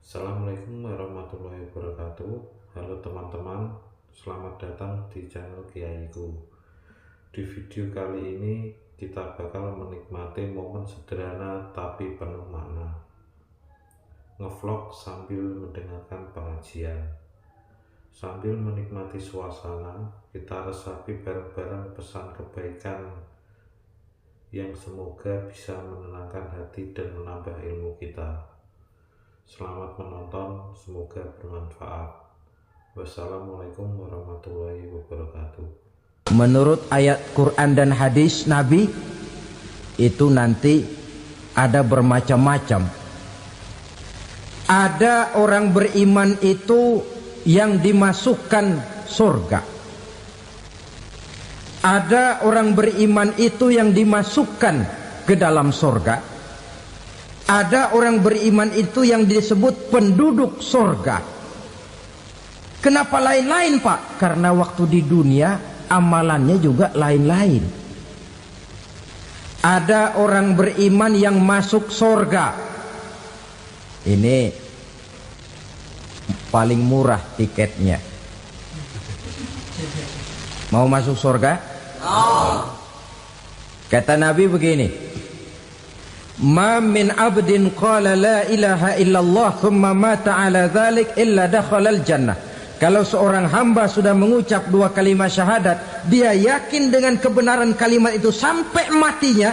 Assalamualaikum warahmatullahi wabarakatuh. Halo teman-teman, selamat datang di channel Kiaiku. Di video kali ini kita bakal menikmati momen sederhana tapi penuh makna. Ngevlog sambil mendengarkan pengajian. Sambil menikmati suasana, kita resapi bareng-bareng pesan kebaikan yang semoga bisa menenangkan hati dan menambah ilmu kita. Selamat menonton, semoga bermanfaat. Wassalamualaikum warahmatullahi wabarakatuh. Menurut ayat Quran dan hadis Nabi, itu nanti ada bermacam-macam. Ada orang beriman itu yang dimasukkan surga. Ada orang beriman itu yang dimasukkan ke dalam surga. Ada orang beriman itu yang disebut penduduk surga. Kenapa lain-lain, Pak? Karena waktu di dunia amalannya juga lain-lain. Ada orang beriman yang masuk surga. Ini paling murah tiketnya. Mau masuk surga? Oh. Kata Nabi begini, ma min abdin qala la ilaha illallah thumma mata ala dhalik illa dakhalal jannah. Kalau seorang hamba sudah mengucap dua kalimat syahadat, dia yakin dengan kebenaran kalimat itu sampai matinya,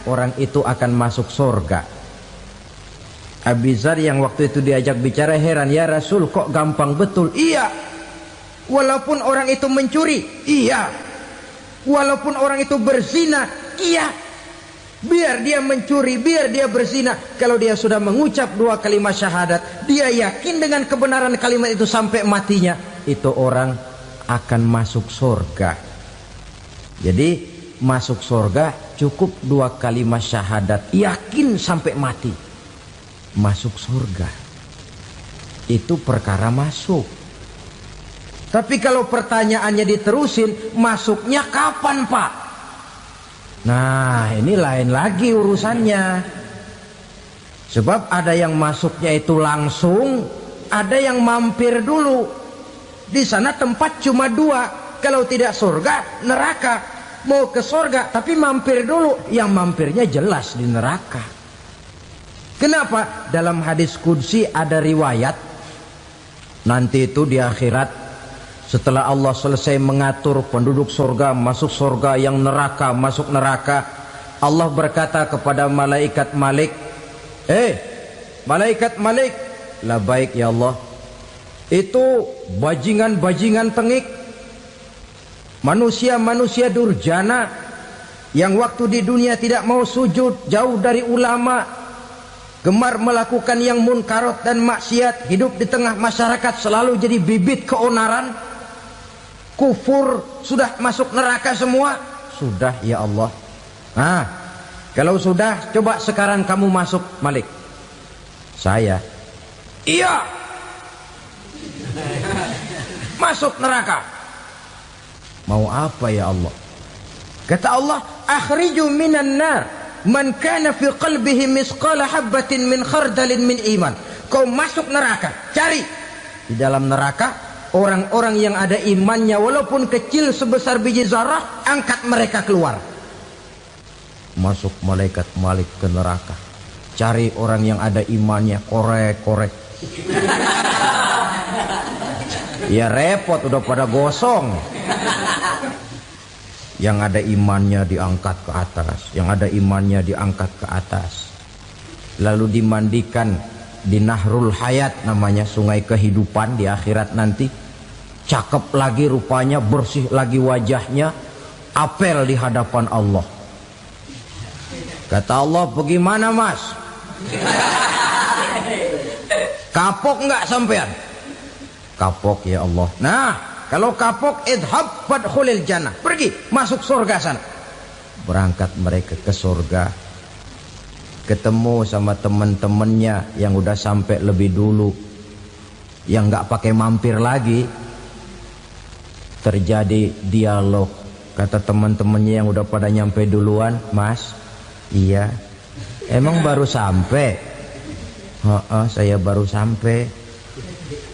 orang itu akan masuk surga. Abi Dzar yang waktu itu diajak bicara heran, ya Rasul kok gampang betul? Iya. Walaupun orang itu mencuri, iya. Walaupun orang itu berzina, iya. Biar dia mencuri, biar dia berzina, kalau dia sudah mengucap dua kalimat syahadat, dia yakin dengan kebenaran kalimat itu sampai matinya, itu orang akan masuk surga. Jadi masuk surga cukup dua kalimat syahadat, yakin sampai mati, masuk surga. Itu perkara masuk. Tapi kalau pertanyaannya diterusin, masuknya kapan, Pak? Nah, ini lain lagi urusannya. Sebab ada yang masuknya itu langsung, ada yang mampir dulu. Di sana tempat cuma dua, kalau tidak surga, neraka. Mau ke surga tapi mampir dulu, yang mampirnya jelas di neraka. Kenapa? Dalam hadis qudsi ada riwayat, nanti itu di akhirat, setelah Allah selesai mengatur penduduk surga masuk surga, yang neraka masuk neraka, Allah berkata kepada malaikat Malik, malaikat Malik, labaik ya Allah, itu bajingan-bajingan tengik, manusia-manusia durjana yang waktu di dunia tidak mau sujud, jauh dari ulama, gemar melakukan yang munkarat dan maksiat, hidup di tengah masyarakat selalu jadi bibit keonaran, kufur, sudah masuk neraka semua. Sudah ya Allah. Nah, kalau sudah, coba sekarang kamu masuk, Malik. Saya, iya, masuk neraka. Mau apa ya Allah? Kata Allah, akhriju minan nar man kana fi qalbihi misqala habbatin min khardalin min iman. Kau masuk neraka, cari di dalam neraka orang-orang yang ada imannya walaupun kecil sebesar biji zarah, angkat mereka keluar. Masuk malaikat Malik ke neraka, cari orang yang ada imannya, korek-korek. Ya repot, udah pada gosong. Yang ada imannya diangkat ke atas, yang ada imannya diangkat ke atas, lalu dimandikan di Nahrul Hayat, namanya sungai kehidupan di akhirat nanti. Cakep lagi rupanya, bersih lagi wajahnya, apel di hadapan Allah. Kata Allah, bagaimana mas? Kapok nggak sampean? Kapok ya Allah. Nah, kalau kapok, idhab fadkhulil jannah, pergi masuk surga sana. Berangkat mereka ke surga, ketemu sama teman-temannya yang udah sampai lebih dulu, yang nggak pakai mampir lagi. Terjadi dialog. Kata teman-temannya yang udah pada nyampe duluan, mas, iya, emang baru sampai? Saya baru sampai.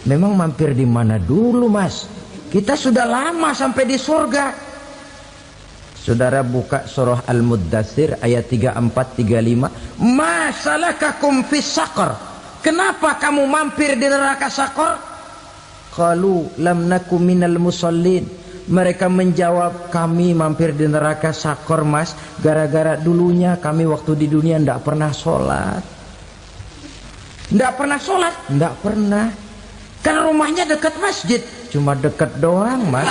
Memang mampir di mana dulu, Mas? Kita sudah lama sampai di surga. Saudara buka surah Al-Muddatsir ayat 34-35. Ma salakakum fis saqar? Kenapa kamu mampir di neraka Saqar? Qalu lam naku minal musallin. Mereka menjawab, kami mampir di neraka Saqar, Mas, gara-gara dulunya kami waktu di dunia tidak pernah sholat. Tidak pernah sholat? Tidak pernah. Kan rumahnya dekat masjid, cuma dekat doang, Mas.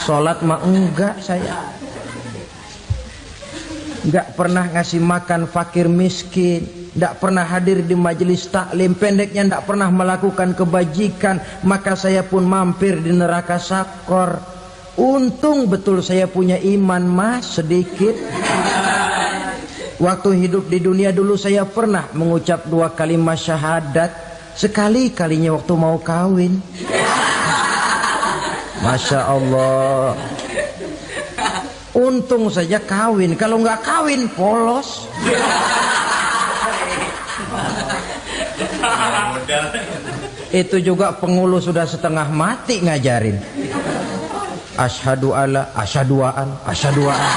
Sholat mah enggak saya. Enggak pernah ngasih makan fakir miskin, enggak pernah hadir di majelis taklim, pendeknya enggak pernah melakukan kebajikan, maka saya pun mampir di neraka Saqar. Untung betul saya punya iman, Mas, sedikit. Waktu hidup di dunia dulu saya pernah mengucap 2 kalimat syahadat. Sekali-kalinya waktu mau kawin. Masya Allah. Untung saja kawin. Kalau nggak kawin polos. Itu juga pengulu sudah setengah mati ngajarin. Asyhadu alla, asyaduaan, asyaduaan.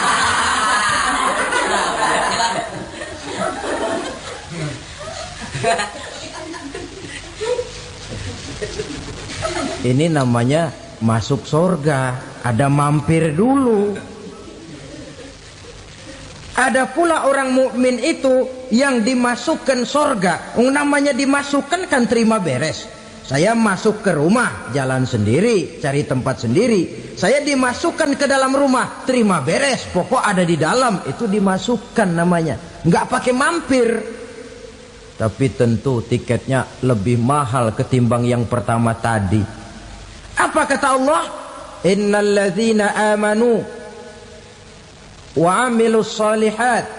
Ini namanya masuk surga, ada mampir dulu. Ada pula orang mukmin itu yang dimasukkan surga. Namanya dimasukkan kan terima beres. Saya masuk ke rumah, jalan sendiri, cari tempat sendiri. Saya dimasukkan ke dalam rumah, terima beres, pokok ada di dalam, itu dimasukkan namanya. Nggak pakai mampir. Tapi tentu tiketnya lebih mahal ketimbang yang pertama tadi. Apa kata Allah? Innal ladzina amanu wa amilus solihat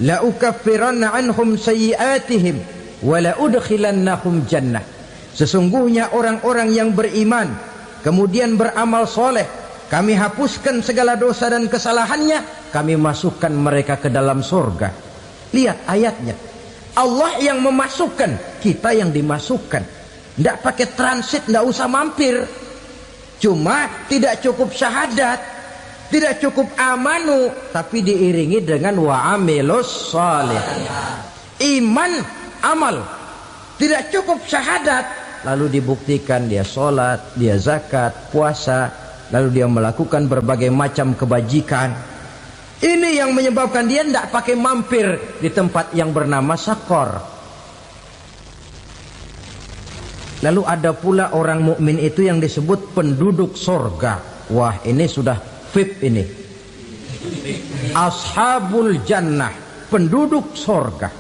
la ukaffiranna anhum sayyiatihim wa la udkhilannahum jannah. Sesungguhnya orang-orang yang beriman kemudian beramal soleh, kami hapuskan segala dosa dan kesalahannya, kami masukkan mereka ke dalam surga. Lihat ayatnya. Allah yang memasukkan, kita yang dimasukkan. Tidak pakai transit, tidak usah mampir. Cuma tidak cukup syahadat, tidak cukup amanu, tapi diiringi dengan wa amilus sholih. Iman, amal. Tidak cukup syahadat, lalu dibuktikan dia sholat, dia zakat, puasa, lalu dia melakukan berbagai macam kebajikan. Ini yang menyebabkan dia tidak pakai mampir di tempat yang bernama Saqar. Lalu ada pula orang mukmin itu yang disebut penduduk surga. Wah, ini sudah VIP ini. Ashabul jannah, penduduk surga.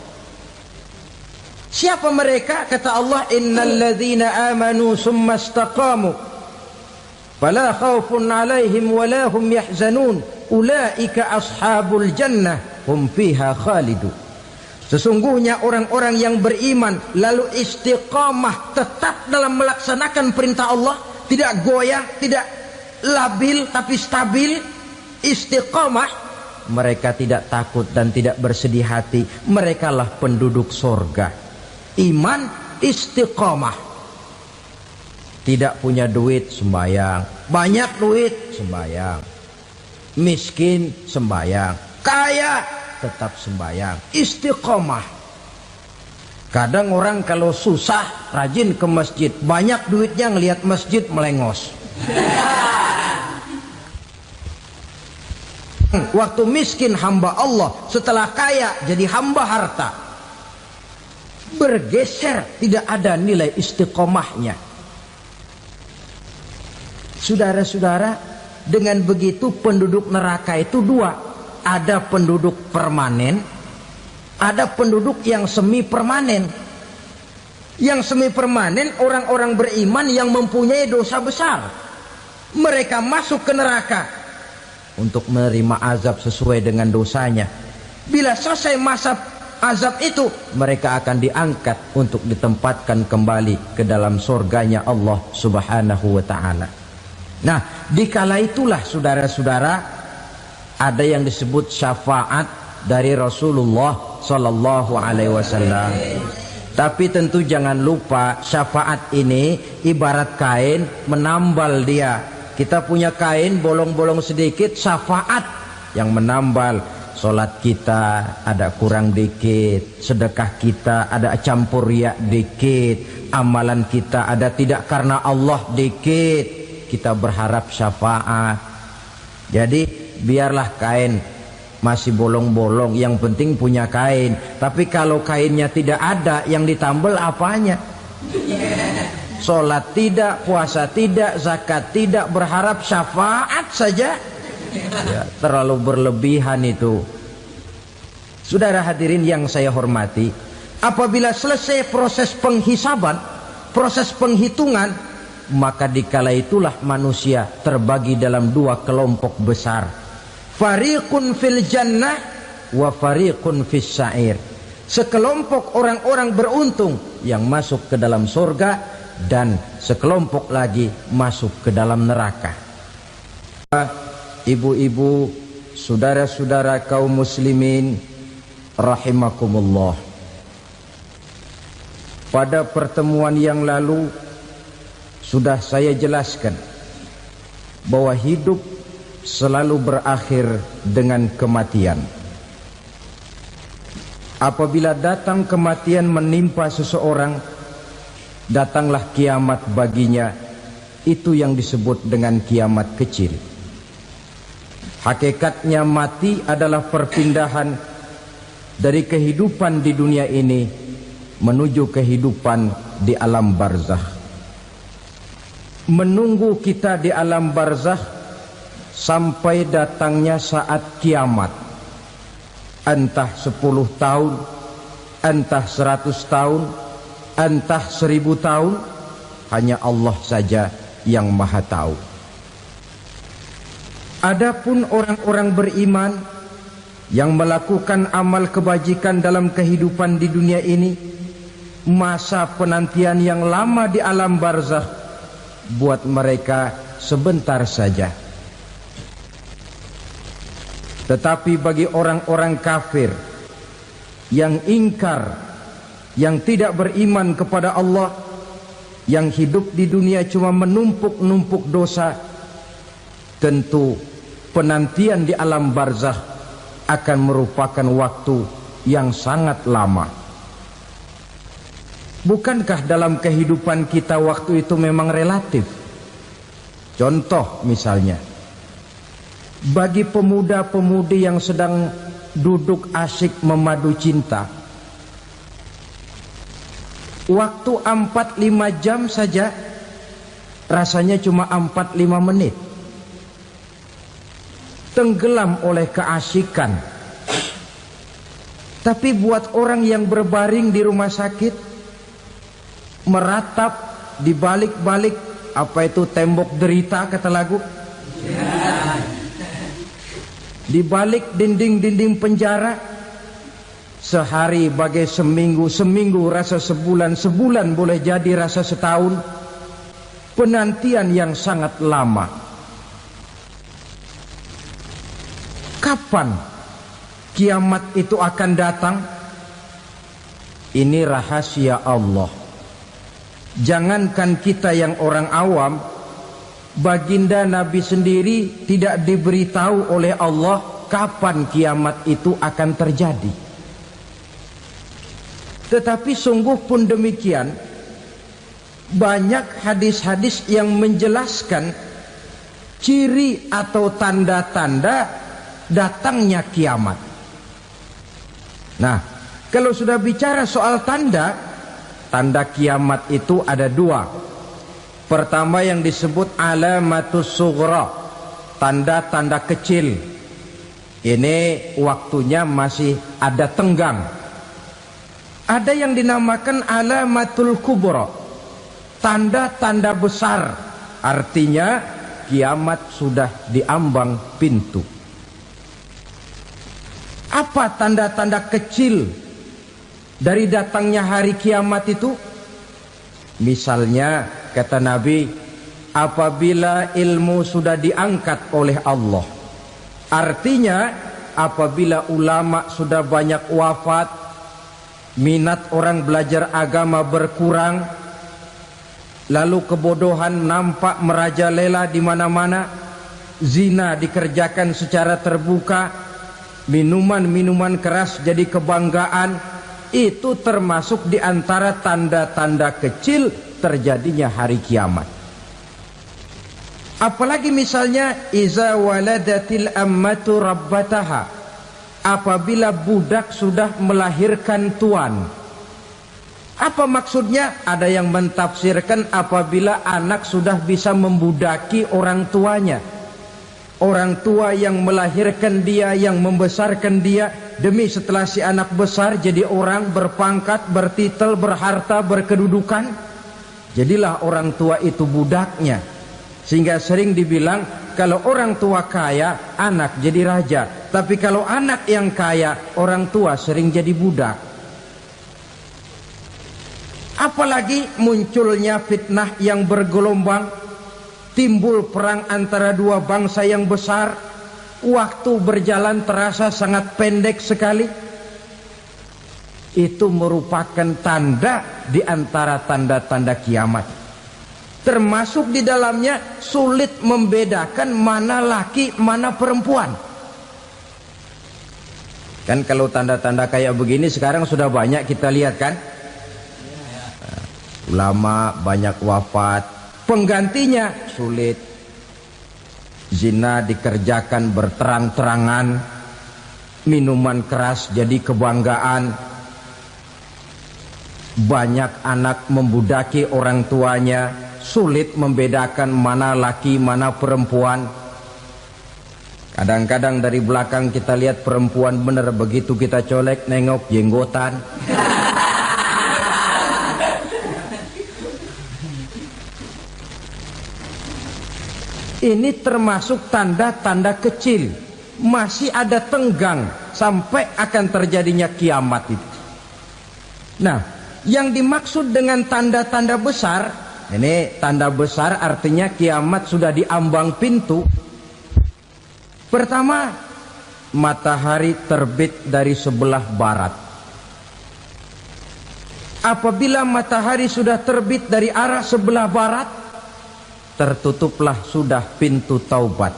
Siapa mereka? Kata Allah, innal ladzina amanu summa istaqamu fala khaufun 'alaihim wala hum yahzanun ulaika ashabul jannah hum fiha khalidun. Sesungguhnya orang-orang yang beriman lalu istiqamah, tetap dalam melaksanakan perintah Allah, tidak goyah, tidak labil tapi stabil, istiqamah, mereka tidak takut dan tidak bersedih hati. Merekalah penduduk surga. Iman, istiqamah. Tidak punya duit, sembayang. Banyak duit, sembayang. Miskin, sembayang. Kaya, tetap sembahyang, istiqomah. Kadang orang kalau susah rajin ke masjid, banyak duitnya ngelihat masjid melengos. Waktu miskin hamba Allah, setelah kaya jadi hamba harta. Bergeser, tidak ada nilai istiqomahnya. Saudara-saudara, dengan begitu penduduk neraka itu dua. Ada penduduk permanen, ada penduduk yang semi permanen. Yang semi permanen orang-orang beriman yang mempunyai dosa besar. Mereka masuk ke neraka untuk menerima azab sesuai dengan dosanya. Bila selesai masa azab itu, mereka akan diangkat untuk ditempatkan kembali ke dalam surganya Allah Subhanahu wa ta'ala. Nah, dikala itulah saudara-saudara, ada yang disebut syafaat dari Rasulullah Sallallahu Alaihi Wasallam. Tapi tentu jangan lupa syafaat ini ibarat kain menambal dia. Kita punya kain bolong-bolong sedikit, syafaat yang menambal. Solat kita ada kurang dikit, sedekah kita ada campur riak dikit, amalan kita ada tidak karena Allah dikit, kita berharap syafaat. Jadi biarlah kain masih bolong-bolong, yang penting punya kain. Tapi kalau kainnya tidak ada, yang ditambal apanya? Solat tidak, puasa tidak, zakat tidak, berharap syafaat saja. Ya, terlalu berlebihan itu. Saudara hadirin yang saya hormati, apabila selesai proses penghisaban, proses penghitungan, maka dikala itulah manusia terbagi dalam dua kelompok besar. Fariqun fil jannah wa fariqun fis sa'ir. Sekelompok orang-orang beruntung yang masuk ke dalam surga, dan sekelompok lagi masuk ke dalam neraka. Ibu-ibu, saudara-saudara kaum muslimin rahimakumullah. Pada pertemuan yang lalu sudah saya jelaskan bahwa hidup selalu berakhir dengan kematian. Apabila datang kematian menimpa seseorang, datanglah kiamat baginya. Itu yang disebut dengan kiamat kecil. Hakikatnya mati adalah perpindahan dari kehidupan di dunia ini menuju kehidupan di alam barzakh. Menunggu kita di alam barzakh sampai datangnya saat kiamat. Entah 10 tahun, entah 100 tahun, entah 1000 tahun, hanya Allah saja yang maha tahu. Adapun orang-orang beriman yang melakukan amal kebajikan dalam kehidupan di dunia ini, masa penantian yang lama di alam barzakh buat mereka sebentar saja. Tetapi bagi orang-orang kafir yang ingkar, yang tidak beriman kepada Allah, yang hidup di dunia cuma menumpuk-numpuk dosa, tentu penantian di alam barzakh akan merupakan waktu yang sangat lama. Bukankah dalam kehidupan kita waktu itu memang relatif? Contoh misalnya, bagi pemuda-pemudi yang sedang duduk asyik memadu cinta, waktu 4-5 jam saja rasanya cuma 4-5 menit. Tenggelam oleh keasikan. Tapi buat orang yang berbaring di rumah sakit, meratap di balik-balik apa itu tembok derita kata lagu, di balik dinding-dinding penjara, sehari bagai seminggu, seminggu rasa sebulan, sebulan boleh jadi rasa setahun. Penantian yang sangat lama. Kapan kiamat itu akan datang? Ini rahasia Allah. Jangankan kita yang orang awam, baginda Nabi sendiri tidak diberitahu oleh Allah kapan kiamat itu akan terjadi. Tetapi sungguh pun demikian, banyak hadis-hadis yang menjelaskan ciri atau tanda-tanda datangnya kiamat. Nah, kalau sudah bicara soal tanda, tanda kiamat itu ada dua. Pertama yang disebut alamatus sughra, tanda-tanda kecil. Ini waktunya masih ada tenggang. Ada yang dinamakan alamatul kubra, tanda-tanda besar. Artinya kiamat sudah diambang pintu. Apa tanda-tanda kecil dari datangnya hari kiamat itu? Misalnya kata Nabi, apabila ilmu sudah diangkat oleh Allah. Artinya apabila ulama sudah banyak wafat, minat orang belajar agama berkurang, lalu kebodohan nampak merajalela di mana-mana, zina dikerjakan secara terbuka, minuman-minuman keras jadi kebanggaan. Itu termasuk di antara tanda-tanda kecil terjadinya hari kiamat. Apalagi misalnya iza waladatil ammatu rabbataha, apabila budak sudah melahirkan tuan. Apa maksudnya? Ada yang mentafsirkan apabila anak sudah bisa membudaki orang tuanya. Orang tua yang melahirkan dia, yang membesarkan dia, demi setelah si anak besar jadi orang berpangkat, bertitel, berharta, berkedudukan, jadilah orang tua itu budaknya. Sehingga sering dibilang kalau orang tua kaya, anak jadi raja. Tapi kalau anak yang kaya, orang tua sering jadi budak. Apalagi munculnya fitnah yang bergelombang, timbul perang antara dua bangsa yang besar, waktu berjalan terasa sangat pendek sekali. Itu merupakan tanda di antara tanda-tanda kiamat. Termasuk di dalamnya sulit membedakan mana laki, mana perempuan. Kan kalau tanda-tanda kayak begini sekarang sudah banyak kita lihat kan. Ulama banyak wafat, penggantinya sulit. Zina dikerjakan berterang-terangan, minuman keras jadi kebanggaan, banyak anak membudaki orang tuanya, sulit membedakan mana laki mana perempuan. Kadang-kadang dari belakang kita lihat perempuan bener, begitu kita colek nengok jenggotan. Ini termasuk tanda-tanda kecil, masih ada tenggang sampai akan terjadinya kiamat itu. Nah, yang dimaksud dengan tanda-tanda besar, ini tanda besar artinya kiamat sudah di ambang pintu. Pertama, matahari terbit dari sebelah barat. Apabila matahari sudah terbit dari arah sebelah barat, tertutuplah sudah pintu taubat.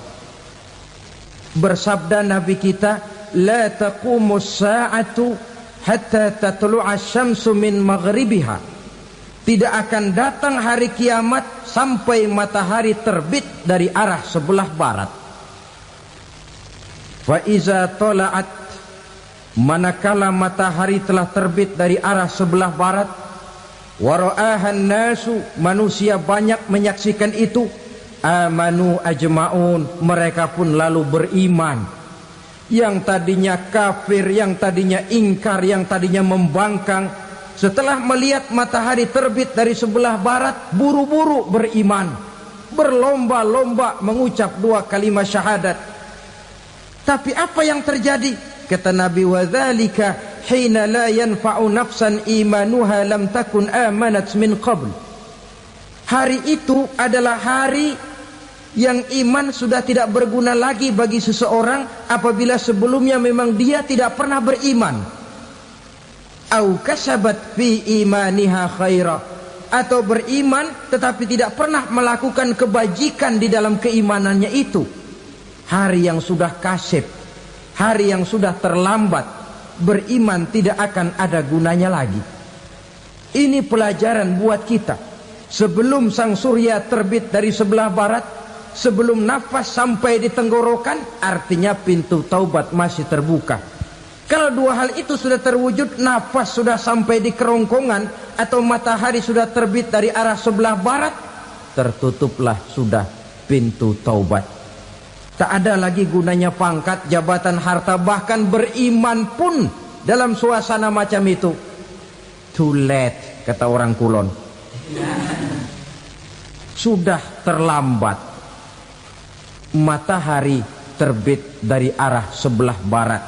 Bersabda Nabi kita, la taqumus sa'atu hatta tatlu'a syamsu min maghribiha. Tidak akan datang hari kiamat sampai matahari terbit dari arah sebelah barat. Fa iza tala'at, manakala matahari telah terbit dari arah sebelah barat, wara'ahan nasu, manusia banyak menyaksikan itu, amanu ajma'un, mereka pun lalu beriman. Yang tadinya kafir, yang tadinya ingkar, yang tadinya membangkang, setelah melihat matahari terbit dari sebelah barat, buru-buru beriman, berlomba-lomba mengucap dua kalimat syahadat. Tapi apa yang terjadi? Kata Nabi, wadzalika hina la yanfa'u nafsan imanuha lam takun amanat min qabl. Hari itu adalah hari yang iman sudah tidak berguna lagi bagi seseorang apabila sebelumnya memang dia tidak pernah beriman. Au kasabat fi imaniha khaira, atau beriman tetapi tidak pernah melakukan kebajikan di dalam keimanannya itu. Hari yang sudah kasib, hari yang sudah terlambat, beriman tidak akan ada gunanya lagi. Ini pelajaran buat kita. Sebelum sang surya terbit dari sebelah barat, sebelum nafas sampai di tenggorokan, artinya pintu taubat masih terbuka. Kalau dua hal itu sudah terwujud, nafas sudah sampai di kerongkongan, atau matahari sudah terbit dari arah sebelah barat, tertutuplah sudah pintu taubat. Tak ada lagi gunanya pangkat, jabatan, harta, bahkan beriman pun dalam suasana macam itu too late, kata orang Kulon. Sudah terlambat. Matahari terbit dari arah sebelah barat,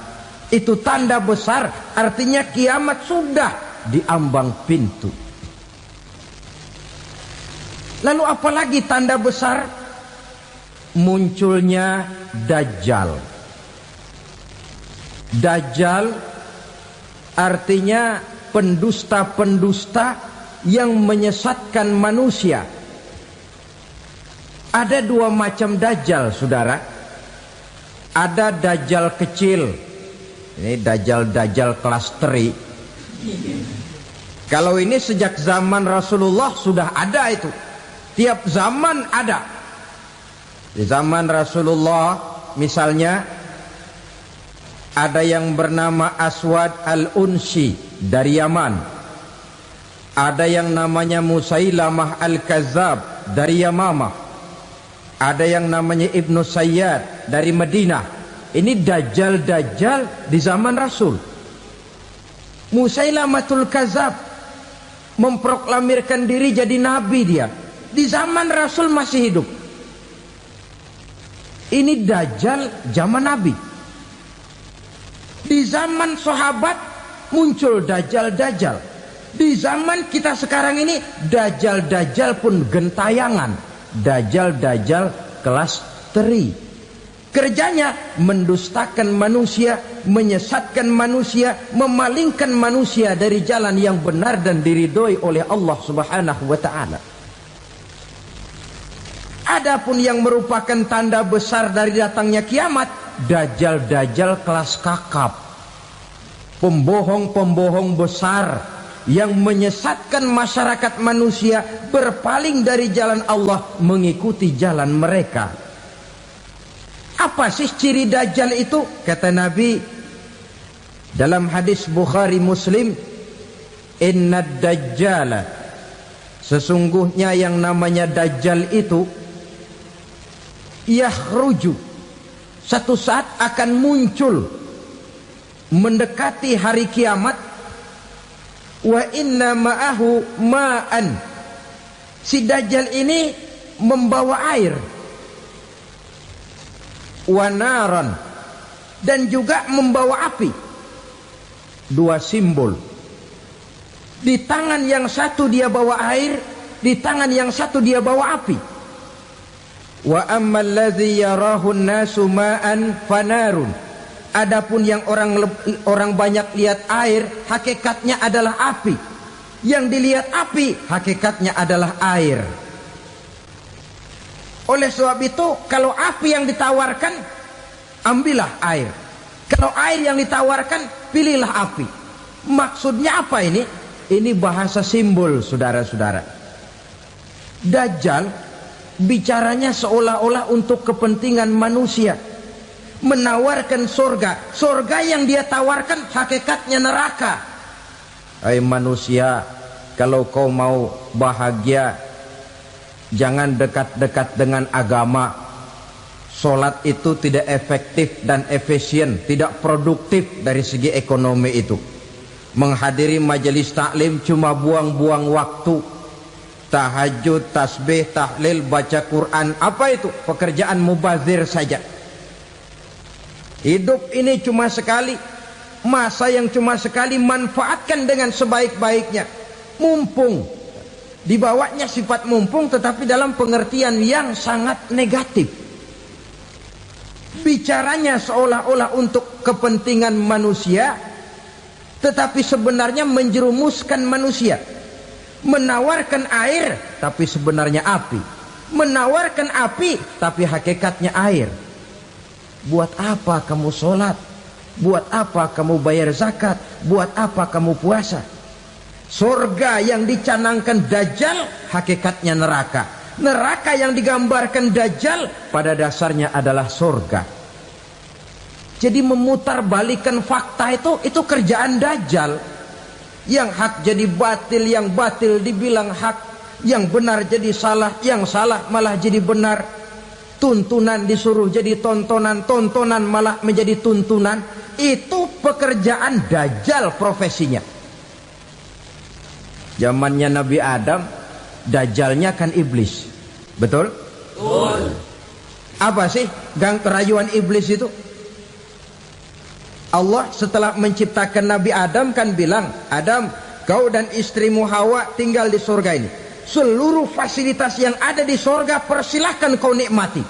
itu tanda besar, artinya kiamat sudah di ambang pintu. Lalu apalagi tanda besar? Munculnya Dajjal. Dajjal artinya pendusta-pendusta yang menyesatkan manusia. Ada dua macam dajjal, saudara. Ada dajjal kecil. Ini dajjal kelas teri. Kalau ini sejak zaman Rasulullah sudah ada itu. Tiap zaman ada. Di zaman Rasulullah misalnya ada yang bernama Aswad al-Unsi dari Yaman. Ada yang namanya Musailamah al-Kazzab dari Yamamah. Ada yang namanya Ibnu Sayyad dari Madinah. Ini dajjal-dajjal di zaman Rasul. Musailamatul Kazzab memproklamirkan diri jadi nabi dia. Di zaman Rasul masih hidup. Ini dajjal zaman Nabi. Di zaman sahabat muncul dajjal-dajjal. Di zaman kita sekarang ini dajjal-dajjal pun gentayangan. Dajjal-dajjal kelas teri. Kerjanya mendustakan manusia, menyesatkan manusia, memalingkan manusia dari jalan yang benar dan diridhoi oleh Allah Subhanahu wa taala. Adapun yang merupakan tanda besar dari datangnya kiamat, dajjal-dajjal kelas kakap. Pembohong-pembohong besar yang menyesatkan masyarakat manusia berpaling dari jalan Allah mengikuti jalan mereka. Apa sih ciri dajjal itu? Kata Nabi dalam hadis Bukhari Muslim, innad dajjala, sesungguhnya yang namanya dajjal itu yakhruju, satu saat akan muncul mendekati hari kiamat. Wa inna ma'ahu ma'an, si dajjal ini membawa air. Wa naran, dan juga membawa api. Dua simbol. Di tangan yang satu dia bawa air, di tangan yang satu dia bawa api. Wa ammal ladzi yarahu an-nasu ma'an fanarun, adapun yang orang banyak lihat air, hakikatnya adalah api. Yang dilihat api, hakikatnya adalah air. Oleh sebab itu, kalau api yang ditawarkan, ambillah air. Kalau air yang ditawarkan, pilihlah api. Maksudnya apa ini? Ini bahasa simbol, saudara-saudara. Dajjal bicaranya seolah-olah untuk kepentingan manusia. Menawarkan surga. Surga yang dia tawarkan hakikatnya neraka. Hai manusia, kalau kau mau bahagia, jangan dekat-dekat dengan agama. Solat itu tidak efektif dan efisien, tidak produktif dari segi ekonomi itu. Menghadiri majelis taklim cuma buang-buang waktu. Tahajud, tasbih, tahlil, baca Quran, apa itu? Pekerjaan mubazir saja. Hidup ini cuma sekali, masa yang cuma sekali, manfaatkan dengan sebaik-baiknya. Mumpung, dibawanya sifat mumpung tetapi dalam pengertian yang sangat negatif. Bicaranya seolah-olah untuk kepentingan manusia, tetapi sebenarnya menjerumuskan manusia. Menawarkan air tapi sebenarnya api. Menawarkan api tapi hakikatnya air. Buat apa kamu sholat? Buat apa kamu bayar zakat? Buat apa kamu puasa? Surga yang dicanangkan dajjal hakikatnya neraka. Neraka yang digambarkan dajjal pada dasarnya adalah surga. Jadi memutarbalikkan fakta itu kerjaan dajjal. Yang hak jadi batil, yang batil dibilang hak, yang benar jadi salah, yang salah malah jadi benar. Tuntunan disuruh jadi tontonan, tontonan malah menjadi tuntunan. Itu pekerjaan dajjal profesinya. Zamannya Nabi Adam, dajjalnya kan iblis. Betul? Betul. Apa sih gang kerayuan iblis itu? Allah setelah menciptakan Nabi Adam kan bilang, Adam, kau dan istrimu Hawa tinggal di surga ini. Seluruh fasilitas yang ada di surga persilahkan kau nikmati.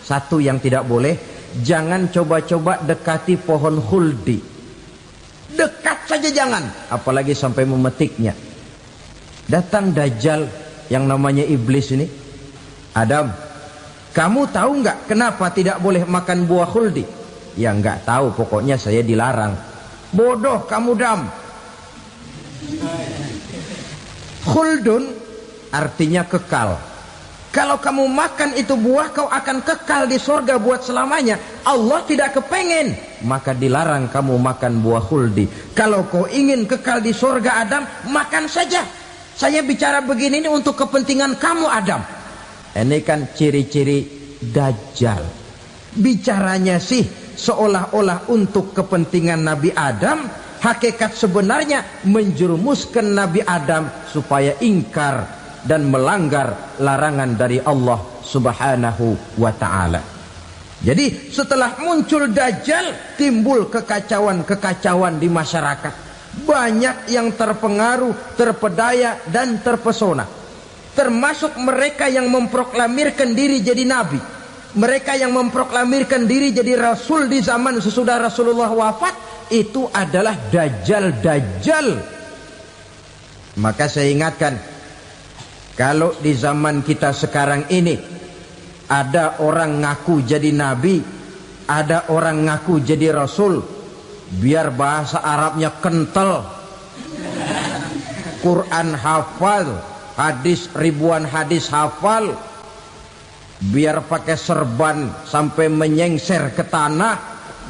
Satu yang tidak boleh, jangan coba-coba dekati pohon khuldi. Dekat saja jangan, apalagi sampai memetiknya. Datang Dajjal yang namanya iblis ini. Adam, kamu tahu nggak kenapa tidak boleh makan buah khuldi? Ya nggak tahu, pokoknya saya dilarang. Bodoh kamu, Dam. Khuldun artinya kekal. Kalau kamu makan itu buah, kau akan kekal di surga buat selamanya. Allah tidak kepengen, maka dilarang kamu makan buah khuldi. Kalau kau ingin kekal di surga, Adam, makan saja. Saya bicara begini ini untuk kepentingan kamu, Adam. Ini kan ciri-ciri Dajjal. Bicaranya sih seolah-olah untuk kepentingan Nabi Adam. Hakikat sebenarnya menjerumuskan Nabi Adam supaya ingkar dan melanggar larangan dari Allah Subhanahu wa ta'ala. Jadi setelah muncul Dajjal, timbul kekacauan-kekacauan di masyarakat. Banyak yang terpengaruh, terpedaya dan terpesona. Termasuk mereka yang memproklamirkan diri jadi nabi. Mereka yang memproklamirkan diri jadi rasul di zaman sesudah Rasulullah wafat, itu adalah Dajjal-Dajjal. Maka saya ingatkan, kalau di zaman kita sekarang ini ada orang ngaku jadi nabi, ada orang ngaku jadi rasul, biar bahasa Arabnya kental, Quran hafal, hadis ribuan hadis hafal, biar pakai serban sampai menyengser ke tanah,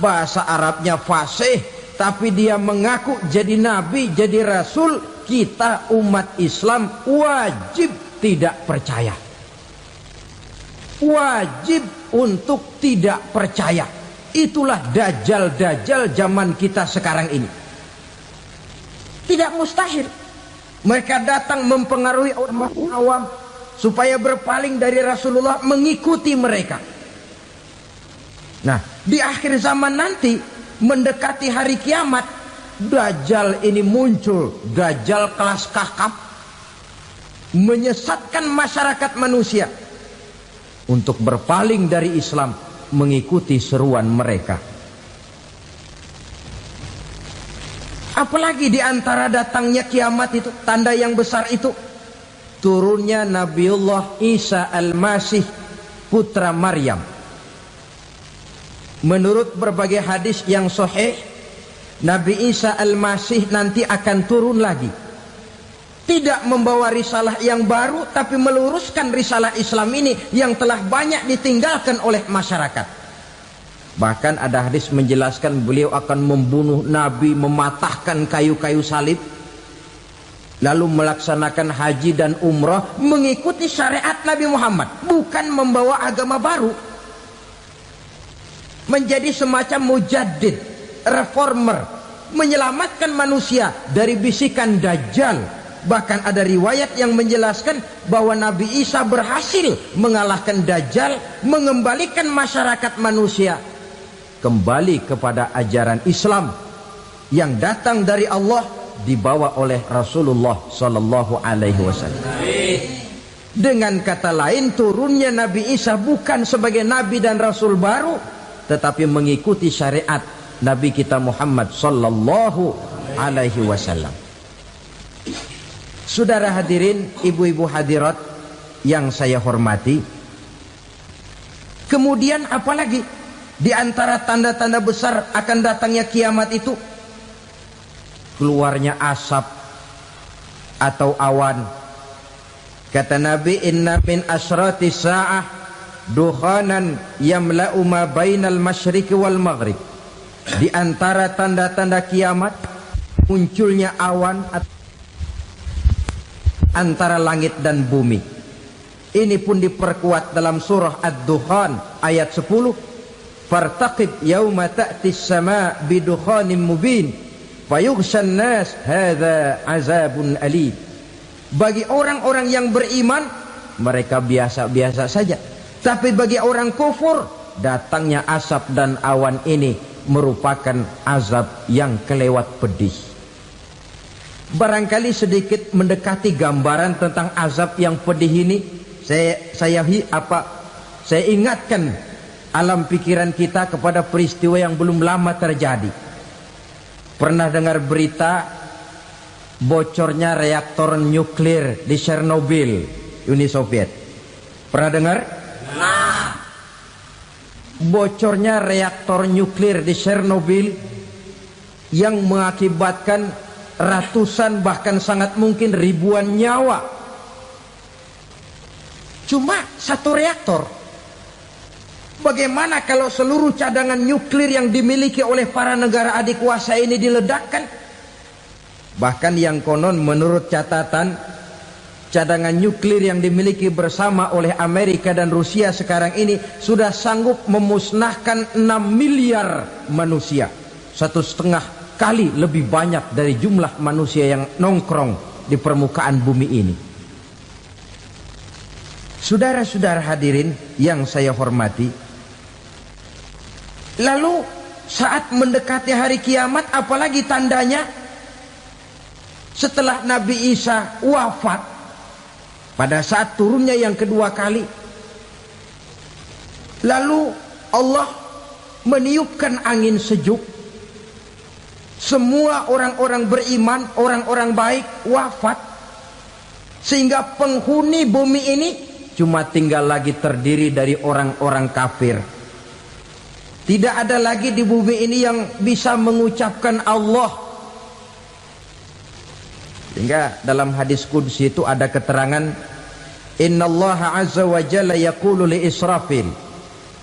bahasa Arabnya fasih, tapi dia mengaku jadi nabi, jadi rasul, kita umat Islam wajib tidak percaya. Wajib untuk tidak percaya. Itulah Dajjal-Dajjal zaman kita sekarang ini. Tidak mustahil mereka datang mempengaruhi orang awam supaya berpaling dari Rasulullah, mengikuti mereka. Nah, di akhir zaman nanti, mendekati hari kiamat, Dajjal ini muncul. Dajjal kelas kakap, menyesatkan masyarakat manusia untuk berpaling dari Islam, mengikuti seruan mereka. Apalagi di antara datangnya kiamat itu, tanda yang besar itu, turunnya Nabiullah Isa Al-Masih, putra Maryam. Menurut berbagai hadis yang sahih, Nabi Isa Al-Masih nanti akan turun lagi. Tidak membawa risalah yang baru, tapi meluruskan risalah Islam ini yang telah banyak ditinggalkan oleh masyarakat. Bahkan ada hadis menjelaskan beliau akan membunuh Nabi, mematahkan kayu-kayu salib, lalu melaksanakan haji dan umrah mengikuti syariat Nabi Muhammad, bukan membawa agama baru. Menjadi semacam mujaddid, reformer, menyelamatkan manusia dari bisikan Dajjal. Bahkan ada riwayat yang menjelaskan bahwa Nabi Isa berhasil mengalahkan Dajjal, mengembalikan masyarakat manusia kembali kepada ajaran Islam yang datang dari Allah, dibawa oleh Rasulullah Sallallahu Alaihi Wasallam. Dengan kata lain, turunnya Nabi Isa bukan sebagai Nabi dan Rasul baru, tetapi mengikuti syariat Nabi kita Muhammad Sallallahu Alaihi Wasallam. Saudara hadirin, ibu-ibu hadirat yang saya hormati, kemudian apalagi di antara tanda-tanda besar akan datangnya kiamat itu? Keluarnya asap atau awan. Kata Nabi, inna min asyrati sa'ah dukhanan yamla'u ma bainal masyriqi wal maghrib. Di antara tanda-tanda kiamat, munculnya awan antara langit dan bumi. Ini pun diperkuat dalam surah Ad-Dukhan ayat 10. Fartaqib yawma ta'ti as-sama' bidukhanin mubin fayughshan nas hadza azabun alim. Bagi orang-orang yang beriman, mereka biasa-biasa saja. Tapi bagi orang kufur, datangnya asap dan awan ini merupakan azab yang kelewat pedih. Barangkali sedikit mendekati gambaran tentang azab yang pedih ini, saya ingatkan alam pikiran kita kepada peristiwa yang belum lama terjadi. Pernah dengar berita bocornya reaktor nuklir di Chernobyl, Uni Soviet? Pernah dengar? Nah. Bocornya reaktor nuklir di Chernobyl yang mengakibatkan ratusan bahkan sangat mungkin ribuan nyawa. Cuma satu reaktor. Bagaimana kalau seluruh cadangan nuklir yang dimiliki oleh para negara adik kuasa ini diledakkan? Bahkan yang konon menurut catatan, cadangan nuklir yang dimiliki bersama oleh Amerika dan Rusia sekarang ini sudah sanggup memusnahkan 6 miliar manusia. 1,5 kali lebih banyak dari jumlah manusia yang nongkrong di permukaan bumi ini. Saudara-saudara hadirin yang saya hormati, lalu saat mendekati hari kiamat, apalagi tandanya? Setelah Nabi Isa wafat, pada saat turunnya yang kedua kali, lalu Allah meniupkan angin sejuk. Semua orang-orang beriman, orang-orang baik wafat, sehingga penghuni bumi ini cuma tinggal lagi terdiri dari orang-orang kafir. Tidak ada lagi di bumi ini yang bisa mengucapkan Allah. Sehingga dalam hadis qudsi itu ada keterangan, innallaha azza wa jalla yaqulu li Israfil.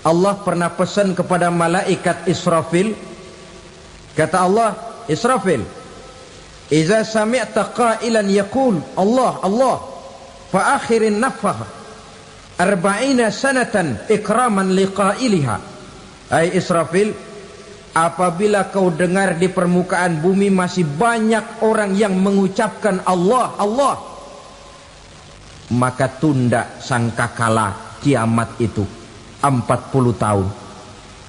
Allah pernah pesan kepada malaikat Israfil. Kata Allah, Israfil, idza sami'ta qailan yaqul Allah Allah fa akhirin nafakh 40 sanatan ikraman liqailiha. Hai Israfil, apabila kau dengar di permukaan bumi masih banyak orang yang mengucapkan Allah Allah, maka tunda sangkakala kiamat itu 40 tahun.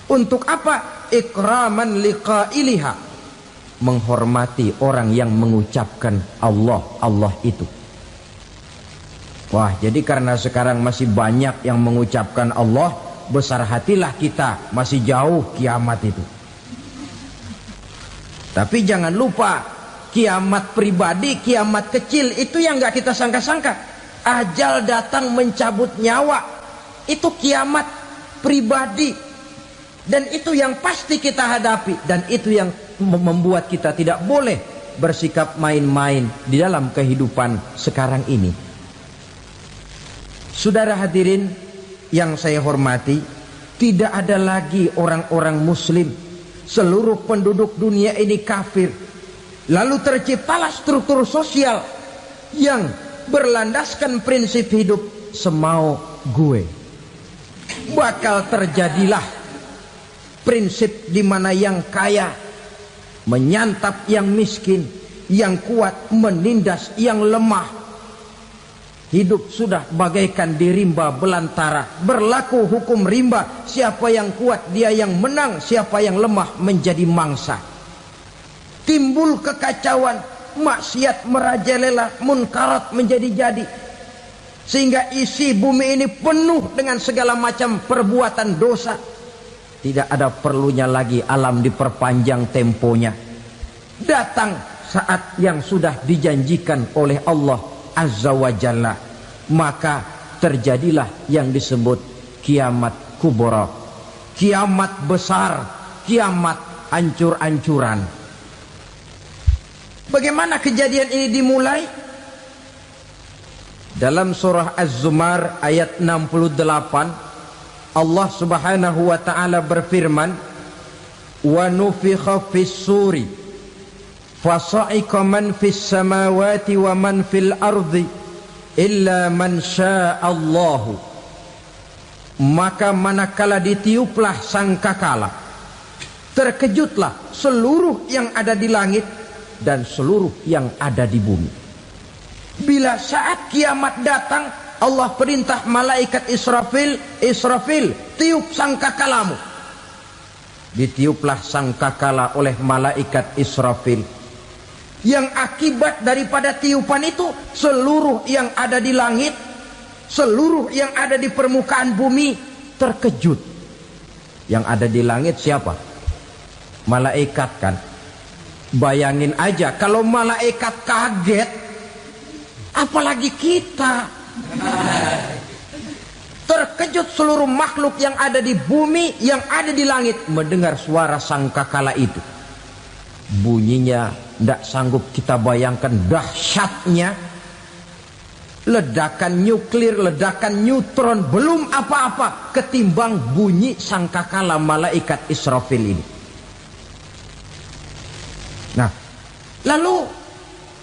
Untuk apa? Ikraman liqailiha, menghormati orang yang mengucapkan Allah Allah itu. Wah, jadi karena sekarang masih banyak yang mengucapkan Allah, besar hatilah kita, masih jauh kiamat itu. Tapi jangan lupa, kiamat pribadi, kiamat kecil itu yang gak kita sangka-sangka. Ajal datang mencabut nyawa, itu kiamat pribadi. Dan itu yang pasti kita hadapi. Dan itu yang membuat kita tidak boleh bersikap main-main di dalam kehidupan sekarang ini. Saudara hadirin yang saya hormati, tidak ada lagi orang-orang muslim. Seluruh penduduk dunia ini kafir. Lalu terciptalah struktur sosial yang berlandaskan prinsip hidup semau gue. Bakal terjadilah prinsip di mana yang kaya menyantap yang miskin, yang kuat menindas yang lemah. Hidup sudah bagaikan di rimba belantara, berlaku hukum rimba. Siapa yang kuat dia yang menang, siapa yang lemah menjadi mangsa. Timbul kekacauan, maksiat merajalela, munkarat menjadi-jadi, sehingga isi bumi ini penuh dengan segala macam perbuatan dosa. Tidak ada perlunya lagi alam diperpanjang temponya. Datang saat yang sudah dijanjikan oleh Allah Azza wa Jalla, maka terjadilah yang disebut kiamat kubra, kiamat besar, kiamat hancur-hancuran. Bagaimana kejadian ini dimulai? Dalam surah Az-Zumar ayat 68, Allah Subhanahu wa taala berfirman, wa nufikha fis suri fasa'iqa man fis samawati wa man fil ardi illa man sya'allahu. Maka manakala ditiuplah sangkakala, terkejutlah seluruh yang ada di langit dan seluruh yang ada di bumi. Bila saat kiamat datang, Allah perintah malaikat Israfil, Israfil, tiup sangkakalamu. Ditiuplah sangkakala oleh malaikat Israfil. Yang akibat daripada tiupan itu, seluruh yang ada di langit, seluruh yang ada di permukaan bumi terkejut. Yang ada di langit siapa? Malaikat kan. Bayangin aja kalau malaikat kaget, apalagi kita. Terkejut seluruh makhluk yang ada di bumi, yang ada di langit mendengar suara sangkakala itu. Bunyinya tidak sanggup kita bayangkan dahsyatnya. Ledakan nuklir, ledakan neutron, belum apa-apa ketimbang bunyi sangkakala malaikat Israfil ini. Nah, lalu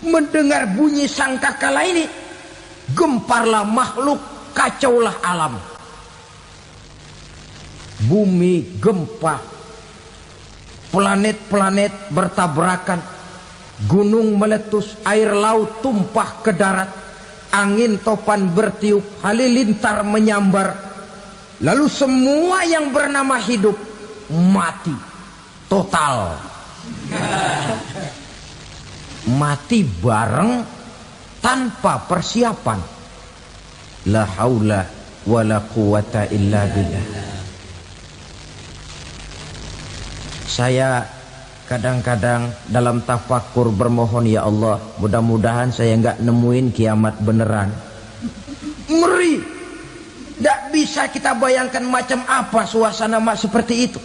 mendengar bunyi sangkakala ini, gemparlah makhluk, kacaulah alam. Bumi gempa, planet-planet bertabrakan, gunung meletus, air laut tumpah ke darat, angin topan bertiup, halilintar menyambar. Lalu semua yang bernama hidup mati total. Mati bareng tanpa persiapan. La haula wala quwata illa billah. Saya kadang-kadang dalam tafakur bermohon, ya Allah, mudah-mudahan saya nggak nemuin kiamat beneran. Ngeri. Tidak bisa kita bayangkan macam apa suasana seperti itu.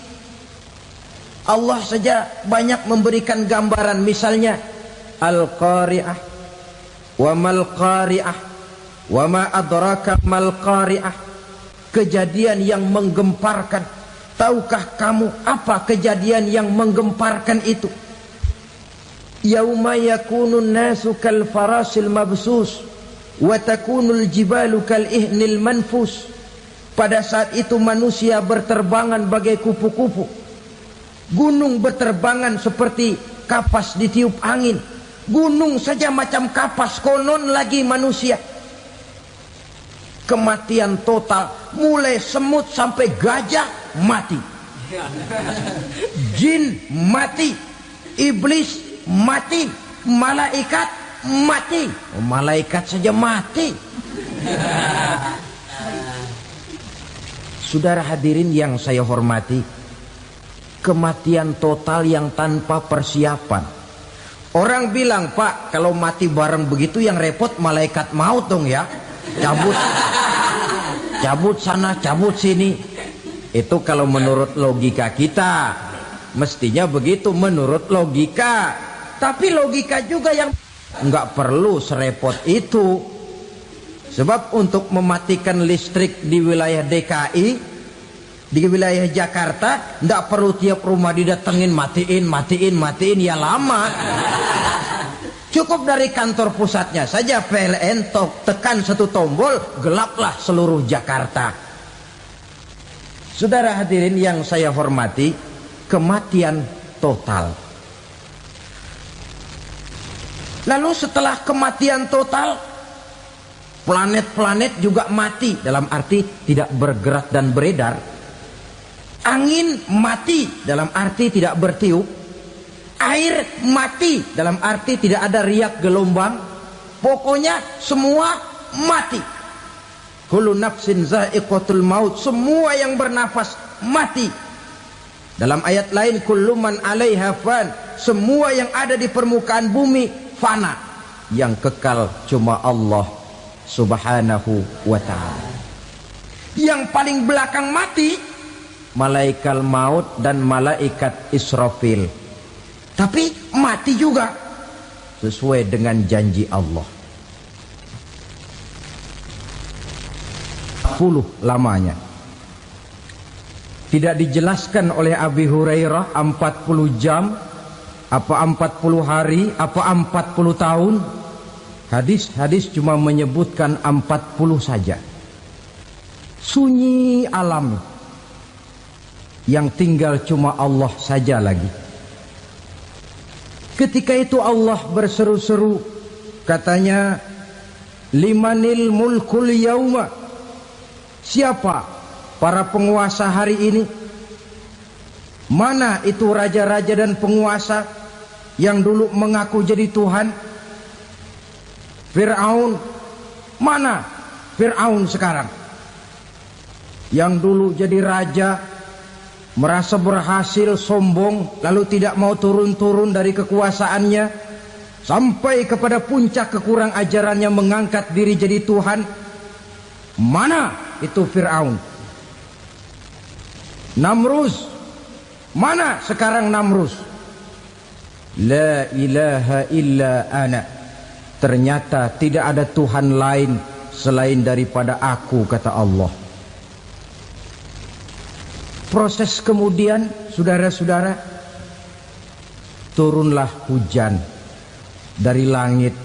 Allah saja banyak memberikan gambaran, misalnya Al-Qari'ah, wa mal qari'ah, wa ma adraka mal qari'ah. Kejadian yang menggemparkan. Tahukah kamu apa kejadian yang menggemparkan itu? Yauma yakunun nasu kal farasil mabsus wa takunul jibalu kal ihnil manfus. Pada saat itu manusia berterbangan bagai kupu-kupu. Gunung berterbangan seperti kapas ditiup angin. Gunung saja macam kapas, konon lagi manusia. Kematian total, mulai semut sampai gajah mati, jin mati, iblis mati, malaikat mati. Oh, malaikat saja mati. Saudara hadirin yang saya hormati, kematian total yang tanpa persiapan. Orang bilang, Pak, kalau mati bareng begitu yang repot malaikat maut dong ya. Cabut sana, cabut sini. Itu kalau menurut logika kita, mestinya begitu menurut logika. Tapi logika juga yang nggak perlu serepot itu. Sebab untuk mematikan listrik di wilayah DKI, di wilayah Jakarta, nggak perlu tiap rumah didatengin, matiin, ya lama. Cukup dari kantor pusatnya saja PLN, tekan satu tombol, gelaplah seluruh Jakarta. Saudara hadirin yang saya hormati, kematian total. Lalu setelah kematian total, planet-planet juga mati, dalam arti tidak bergerak dan beredar. Angin mati, dalam arti tidak bertiup. Air mati, dalam arti tidak ada riak gelombang. Pokoknya semua mati. Kullu nafsin za'iqatul maut, semua yang bernafas mati. Dalam ayat lain, kullu man 'alaiha fan, semua yang ada di permukaan bumi fana. Yang kekal cuma Allah Subhanahu wa ta'ala. Yang paling belakang mati malaikat maut dan malaikat Israfil. Tapi mati juga sesuai dengan janji Allah. 10 lamanya. Tidak dijelaskan oleh Abi Hurairah 40 jam, apa 40 hari, apa 40 tahun. Hadis-hadis cuma menyebutkan 40 saja. Sunyi alam, yang tinggal cuma Allah saja lagi. Ketika itu Allah berseru-seru, katanya, limanil mulkul yauma, siapa para penguasa hari ini? Mana itu raja-raja dan penguasa yang dulu mengaku jadi Tuhan? Fir'aun, mana Fir'aun sekarang? Yang dulu jadi raja, merasa berhasil, sombong, lalu tidak mau turun-turun dari kekuasaannya, sampai kepada puncak kekurang ajarannya mengangkat diri jadi Tuhan. Mana itu Fir'aun? Namrus, mana sekarang Namrus? La ilaha illa ana. Ternyata tidak ada Tuhan lain selain daripada aku, kata Allah. Proses kemudian, saudara-saudara, turunlah hujan dari langit.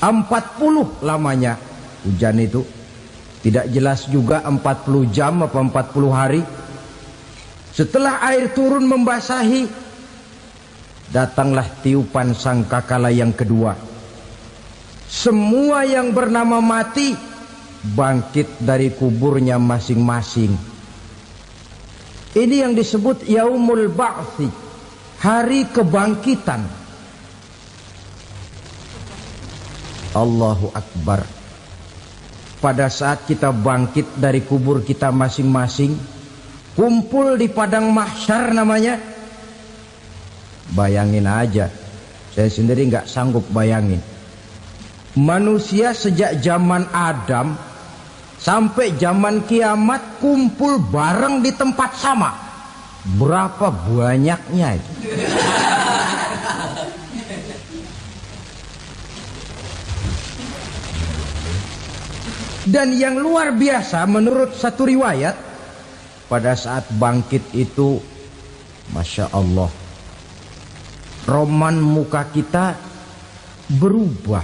40 lamanya hujan itu. Tidak jelas juga 40 jam apa 40 hari. Setelah air turun membasahi, datanglah tiupan sangkakala yang kedua. Semua yang bernama mati bangkit dari kuburnya masing-masing. Ini yang disebut Yaumul Ba'thi, hari kebangkitan. Allahu Akbar. Pada saat kita bangkit dari kubur kita masing-masing, kumpul di padang mahsyar namanya. Bayangin aja, saya sendiri nggak sanggup bayangin. Manusia sejak zaman Adam sampai zaman kiamat kumpul bareng di tempat sama. Berapa banyaknya itu? Dan yang luar biasa menurut satu riwayat, pada saat bangkit itu, Masya Allah, roman muka kita berubah,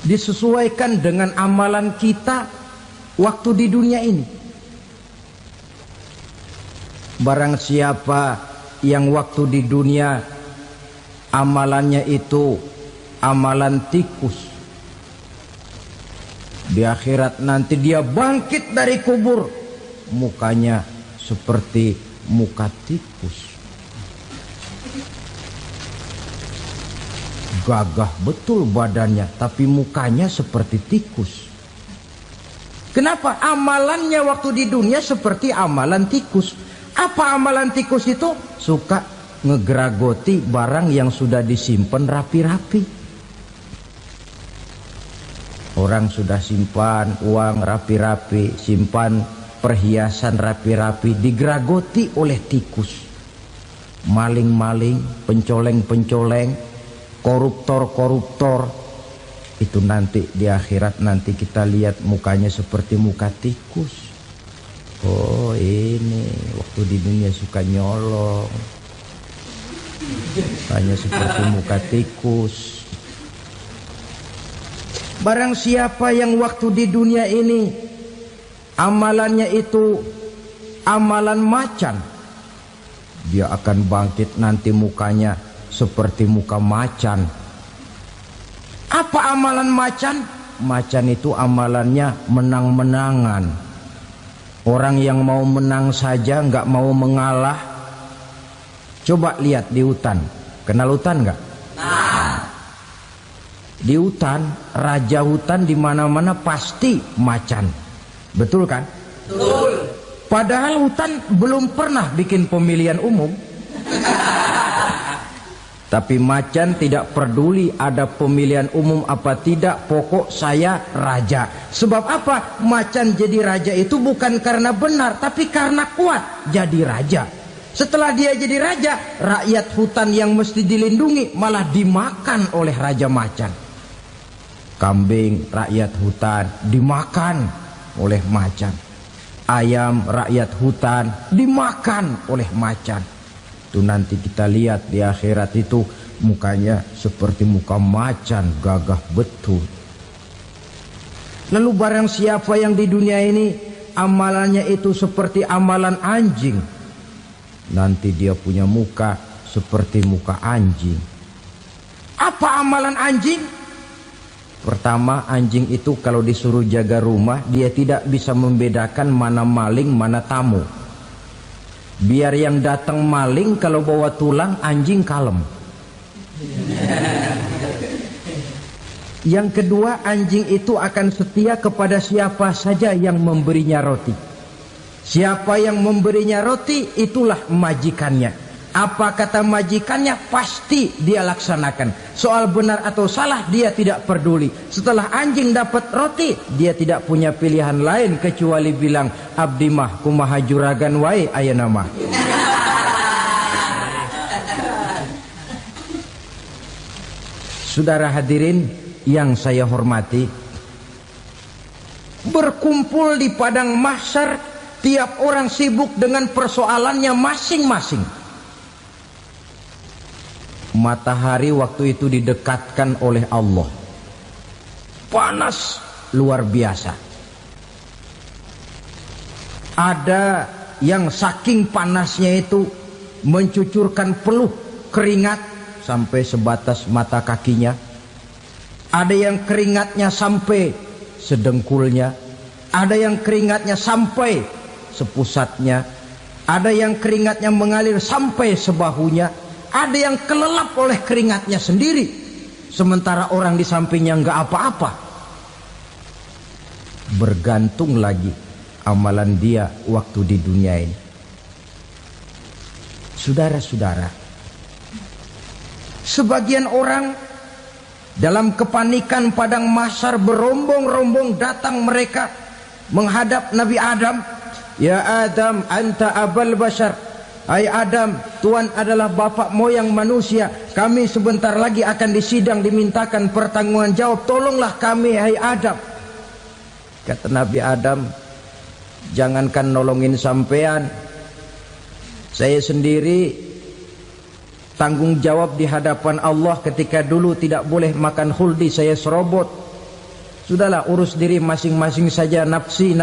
disesuaikan dengan amalan kita waktu di dunia ini. Barang siapa yang waktu di dunia amalannya itu amalan tikus, di akhirat nanti dia bangkit dari kubur, mukanya seperti muka tikus. Gagah betul badannya, tapi mukanya seperti tikus. Kenapa? Amalannya waktu di dunia seperti amalan tikus. Apa amalan tikus itu? Suka ngegeragoti barang yang sudah disimpan rapi-rapi. Orang sudah simpan uang rapi-rapi, simpan perhiasan rapi-rapi, digeragoti oleh tikus. Maling-maling, pencoleng-pencoleng, koruptor-koruptor. Itu nanti di akhirat nanti kita lihat mukanya seperti muka tikus. Oh ini waktu di dunia suka nyolong, mukanya seperti muka tikus. Barang siapa yang waktu di dunia ini amalannya itu amalan macan, dia akan bangkit nanti mukanya seperti muka macan. Apa amalan macan? Macan itu amalannya menang-menangan. Orang yang mau menang saja nggak mau mengalah. Coba lihat di hutan, kenal hutan nggak? Di hutan, raja hutan di mana-mana pasti macan. Betul kan? Betul. Padahal hutan belum pernah bikin pemilihan umum. Tapi macan tidak peduli ada pemilihan umum apa tidak, pokok saya raja. Sebab apa? Macan jadi raja itu bukan karena benar, tapi karena kuat jadi raja. Setelah dia jadi raja, rakyat hutan yang mesti dilindungi malah dimakan oleh raja macan. Kambing rakyat hutan dimakan oleh macan. Ayam rakyat hutan dimakan oleh macan. Itu nanti kita lihat di akhirat itu mukanya seperti muka macan, gagah betul. Lalu barang siapa yang di dunia ini amalannya itu seperti amalan anjing, nanti dia punya muka seperti muka anjing. Apa amalan anjing? Pertama, anjing itu kalau disuruh jaga rumah, dia tidak bisa membedakan mana maling, mana tamu. Biar yang datang maling, kalau bawa tulang, anjing kalem. Yang kedua, anjing itu akan setia kepada siapa saja yang memberinya roti. Siapa yang memberinya roti, itulah majikannya. Apa kata majikannya, pasti dia laksanakan. Soal benar atau salah, dia tidak peduli. Setelah anjing dapat roti, dia tidak punya pilihan lain kecuali bilang, abdi mah kumaha juragan wae ayeuna mah. Saudara hadirin yang saya hormati, berkumpul di padang mahsyar, tiap orang sibuk dengan persoalannya masing-masing. Matahari waktu itu didekatkan oleh Allah, panas luar biasa. Ada yang saking panasnya itu mencucurkan peluh keringat sampai sebatas mata kakinya. Ada yang keringatnya sampai sedengkulnya, ada yang keringatnya sampai sepusatnya, ada yang keringatnya mengalir sampai sebahunya, ada yang kelelap oleh keringatnya sendiri, sementara orang di sampingnya nggak apa-apa. Bergantung lagi amalan dia waktu di dunia ini. Saudara-saudara, sebagian orang dalam kepanikan padang mahsyar berombong-rombong datang mereka menghadap Nabi Adam. Ya Adam, anta abal bashar. Hai Adam, Tuhan adalah bapak moyang manusia. Kami sebentar lagi akan disidang, dimintakan pertanggungan jawab. Tolonglah kami, hai Adam. Kata Nabi Adam, jangankan nolongin sampean, saya sendiri tanggung jawab di hadapan Allah ketika dulu tidak boleh makan khuldi, saya serobot. Sudahlah, urus diri masing-masing saja, nafsi.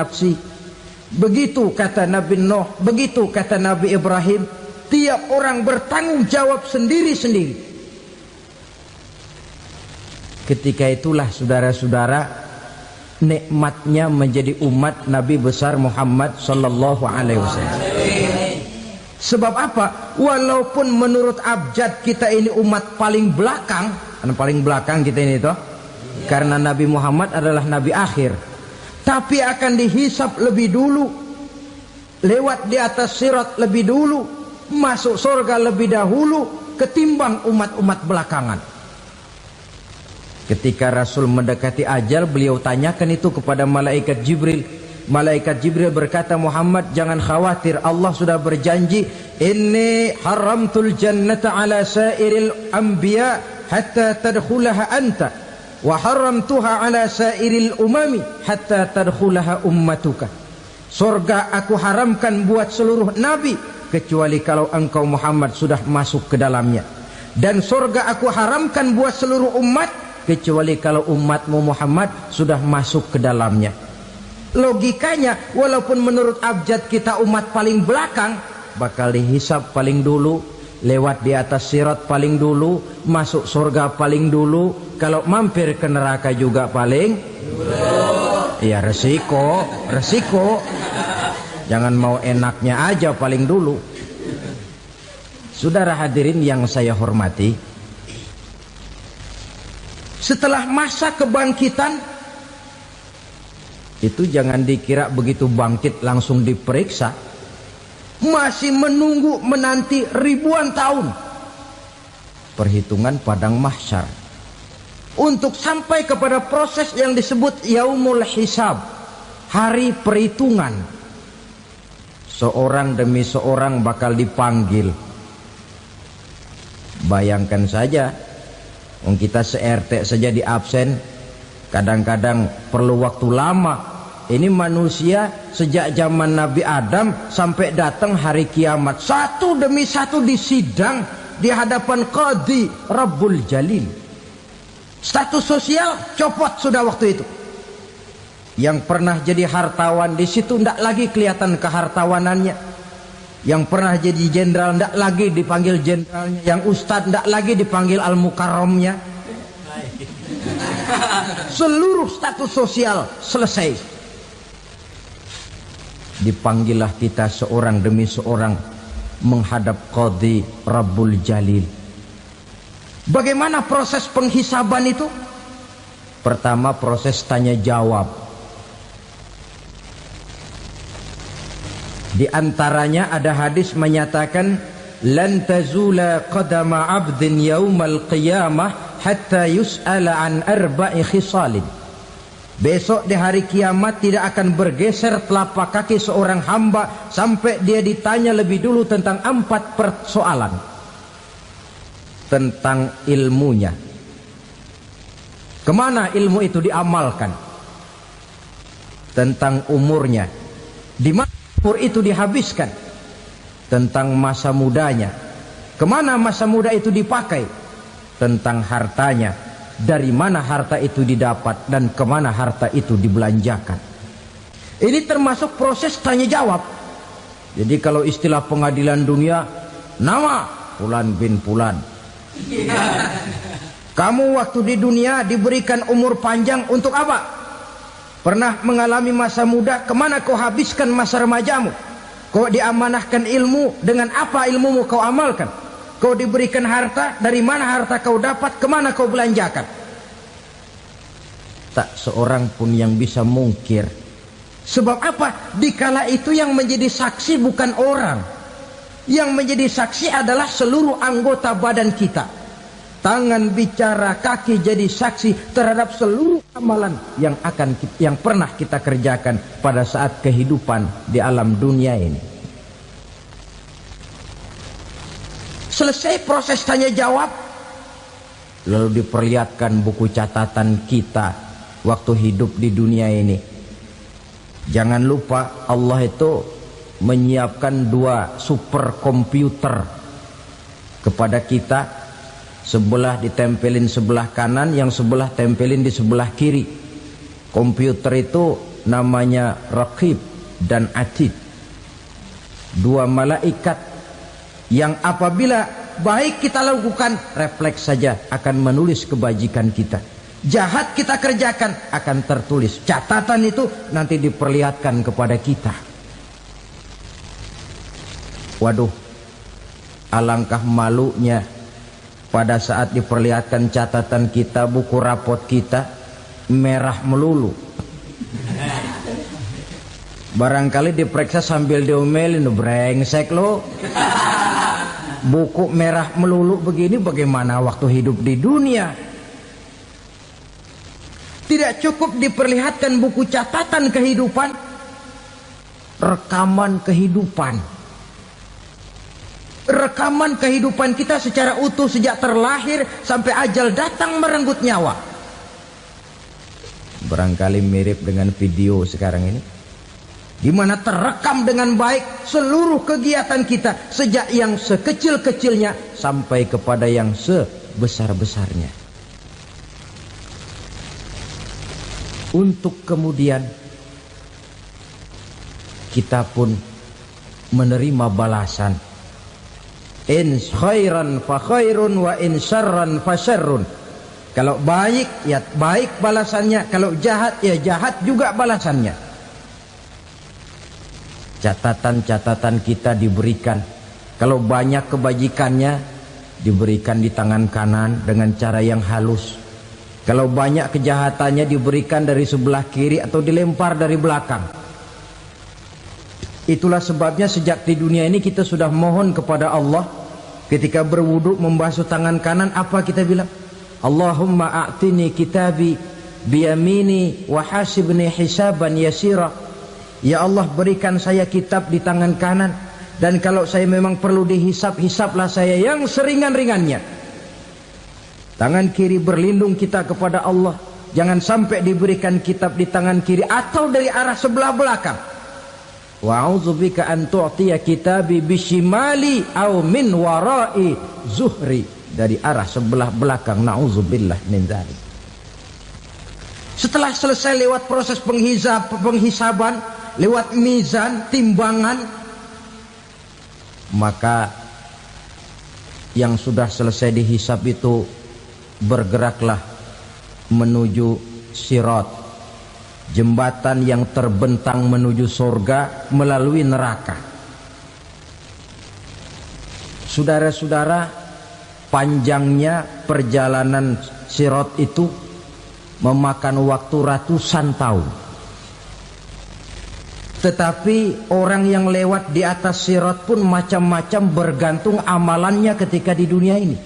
Begitu kata Nabi Nuh, begitu kata Nabi Ibrahim. Tiap orang bertanggung jawab sendiri-sendiri. Ketika itulah saudara-saudara, nikmatnya menjadi umat Nabi besar Muhammad sallallahu alaihi wasallam. Sebab apa? Walaupun menurut abjad kita ini umat paling belakang, kita ini toh, karena Nabi Muhammad adalah Nabi akhir, tapi akan dihisap lebih dulu, lewat di atas sirat lebih dulu, masuk surga lebih dahulu ketimbang umat-umat belakangan. Ketika Rasul mendekati ajal, beliau tanyakan itu kepada malaikat Jibril. Malaikat Jibril berkata, Muhammad jangan khawatir, Allah sudah berjanji, inni haramtul jannata ala sairil anbiya hatta tadkhulaha anta wa haramtuha ala sairil umami hatta tadkhulaha ummatuka. Surga aku haramkan buat seluruh nabi kecuali kalau engkau Muhammad sudah masuk ke dalamnya, dan surga aku haramkan buat seluruh umat kecuali kalau umatmu Muhammad sudah masuk ke dalamnya. Logikanya, walaupun menurut abjad kita umat paling belakang, bakal dihisap paling dulu, lewat di atas sirat paling dulu, masuk surga paling dulu, kalau mampir ke neraka juga paling dulu. Ya resiko. Jangan mau enaknya aja paling dulu. Saudara hadirin yang saya hormati, setelah masa kebangkitan itu jangan dikira begitu bangkit langsung diperiksa. Masih menunggu menanti ribuan tahun perhitungan padang mahsyar untuk sampai kepada proses yang disebut yaumul hisab, hari perhitungan. Seorang demi seorang bakal dipanggil. Bayangkan saja, kita se-RT saja di absen, kadang-kadang perlu waktu lama. Ini manusia sejak zaman Nabi Adam sampai datang hari kiamat, satu demi satu disidang di hadapan Qadhi Rabbul Jalil. Status sosial copot sudah waktu itu. Yang pernah jadi hartawan di situ tidak lagi kelihatan kehartawanannya. Yang pernah jadi jenderal tidak lagi dipanggil jenderalnya. Yang ustadz tidak lagi dipanggil al-mukarramnya. Seluruh status sosial selesai. Dipanggillah kita seorang demi seorang menghadap Qadhi Rabbul Jalil. Bagaimana proses penghisaban itu? Pertama, proses tanya jawab. Di antaranya ada hadis menyatakan lan tazula qadama 'abdin yaumal qiyamah hatta yus'ala an arba'i khisalin. Besok di hari kiamat tidak akan bergeser telapak kaki seorang hamba sampai dia ditanya lebih dulu tentang 4 persoalan. Tentang ilmunya. Kemana ilmu itu diamalkan? Tentang umurnya. Di mana umur itu dihabiskan? Tentang masa mudanya. Kemana masa muda itu dipakai? Tentang hartanya. Dari mana harta itu didapat dan kemana harta itu dibelanjakan. Ini termasuk proses tanya jawab. Jadi kalau istilah pengadilan dunia, nama Fulan bin Fulan. Kamu waktu di dunia diberikan umur panjang untuk apa? Pernah mengalami masa muda, kemana kau habiskan masa remajamu? Kau diamanahkan ilmu, dengan apa ilmumu kau amalkan? Kau diberikan harta, dari mana harta kau dapat, kemana kau belanjakan? Tak seorang pun yang bisa mungkir. Sebab apa? Dikala itu yang menjadi saksi bukan orang. Yang menjadi saksi adalah seluruh anggota badan kita. Tangan bicara, kaki jadi saksi terhadap seluruh amalan yang pernah kita kerjakan pada saat kehidupan di alam dunia ini. Selesai proses tanya jawab, lalu diperlihatkan buku catatan kita waktu hidup di dunia ini. Jangan lupa Allah itu menyiapkan 2 superkomputer kepada kita. Sebelah ditempelin sebelah kanan, yang sebelah tempelin di sebelah kiri. Komputer itu namanya Raqib dan Atid. 2 malaikat yang apabila baik kita lakukan, refleks saja akan menulis kebajikan kita. Jahat kita kerjakan, akan tertulis. Catatan itu nanti diperlihatkan kepada kita. Waduh, alangkah malunya pada saat diperlihatkan catatan kita, buku rapot kita merah melulu. Barangkali diperiksa sambil diomelin, brengsek lo. Buku merah melulu begini, bagaimana waktu hidup di dunia? Tidak cukup diperlihatkan buku catatan kehidupan, rekaman kehidupan. Rekaman kehidupan kita secara utuh sejak terlahir sampai ajal datang merenggut nyawa. Barangkali mirip dengan video sekarang ini, di mana terekam dengan baik seluruh kegiatan kita sejak yang sekecil-kecilnya sampai kepada yang sebesar-besarnya. Untuk kemudian kita pun menerima balasan. In khairan fa khairun wa in syarran fa syarrun. Kalau baik ya baik balasannya, kalau jahat ya jahat juga balasannya. Catatan-catatan kita diberikan. Kalau banyak kebajikannya diberikan di tangan kanan dengan cara yang halus. Kalau banyak kejahatannya diberikan dari sebelah kiri atau dilempar dari belakang. Itulah sebabnya sejak di dunia ini kita sudah mohon kepada Allah. Ketika berwudu membasuh tangan kanan, apa kita bilang? Allahumma a'tini kitabi biyamini wa hasibni hisaban yasira. Ya Allah, berikan saya kitab di tangan kanan, dan kalau saya memang perlu dihisap, hisaplah saya yang seringan-ringannya. Tangan kiri berlindung kita kepada Allah. Jangan sampai diberikan kitab di tangan kiri atau dari arah sebelah belakang. Wa a'udzubika an tu'tiya kitabi bishimali aw min wara'i zuhri, dari arah sebelah belakang. Na'udzubillah min dzalik. Setelah selesai lewat proses penghisaban, lewat mizan, timbangan, maka yang sudah selesai dihisab itu bergeraklah menuju sirat, jembatan yang terbentang menuju surga melalui neraka. Saudara-saudara, panjangnya perjalanan sirat itu memakan waktu ratusan tahun. Tetapi orang yang lewat di atas sirat pun macam-macam, bergantung amalannya ketika di dunia ini.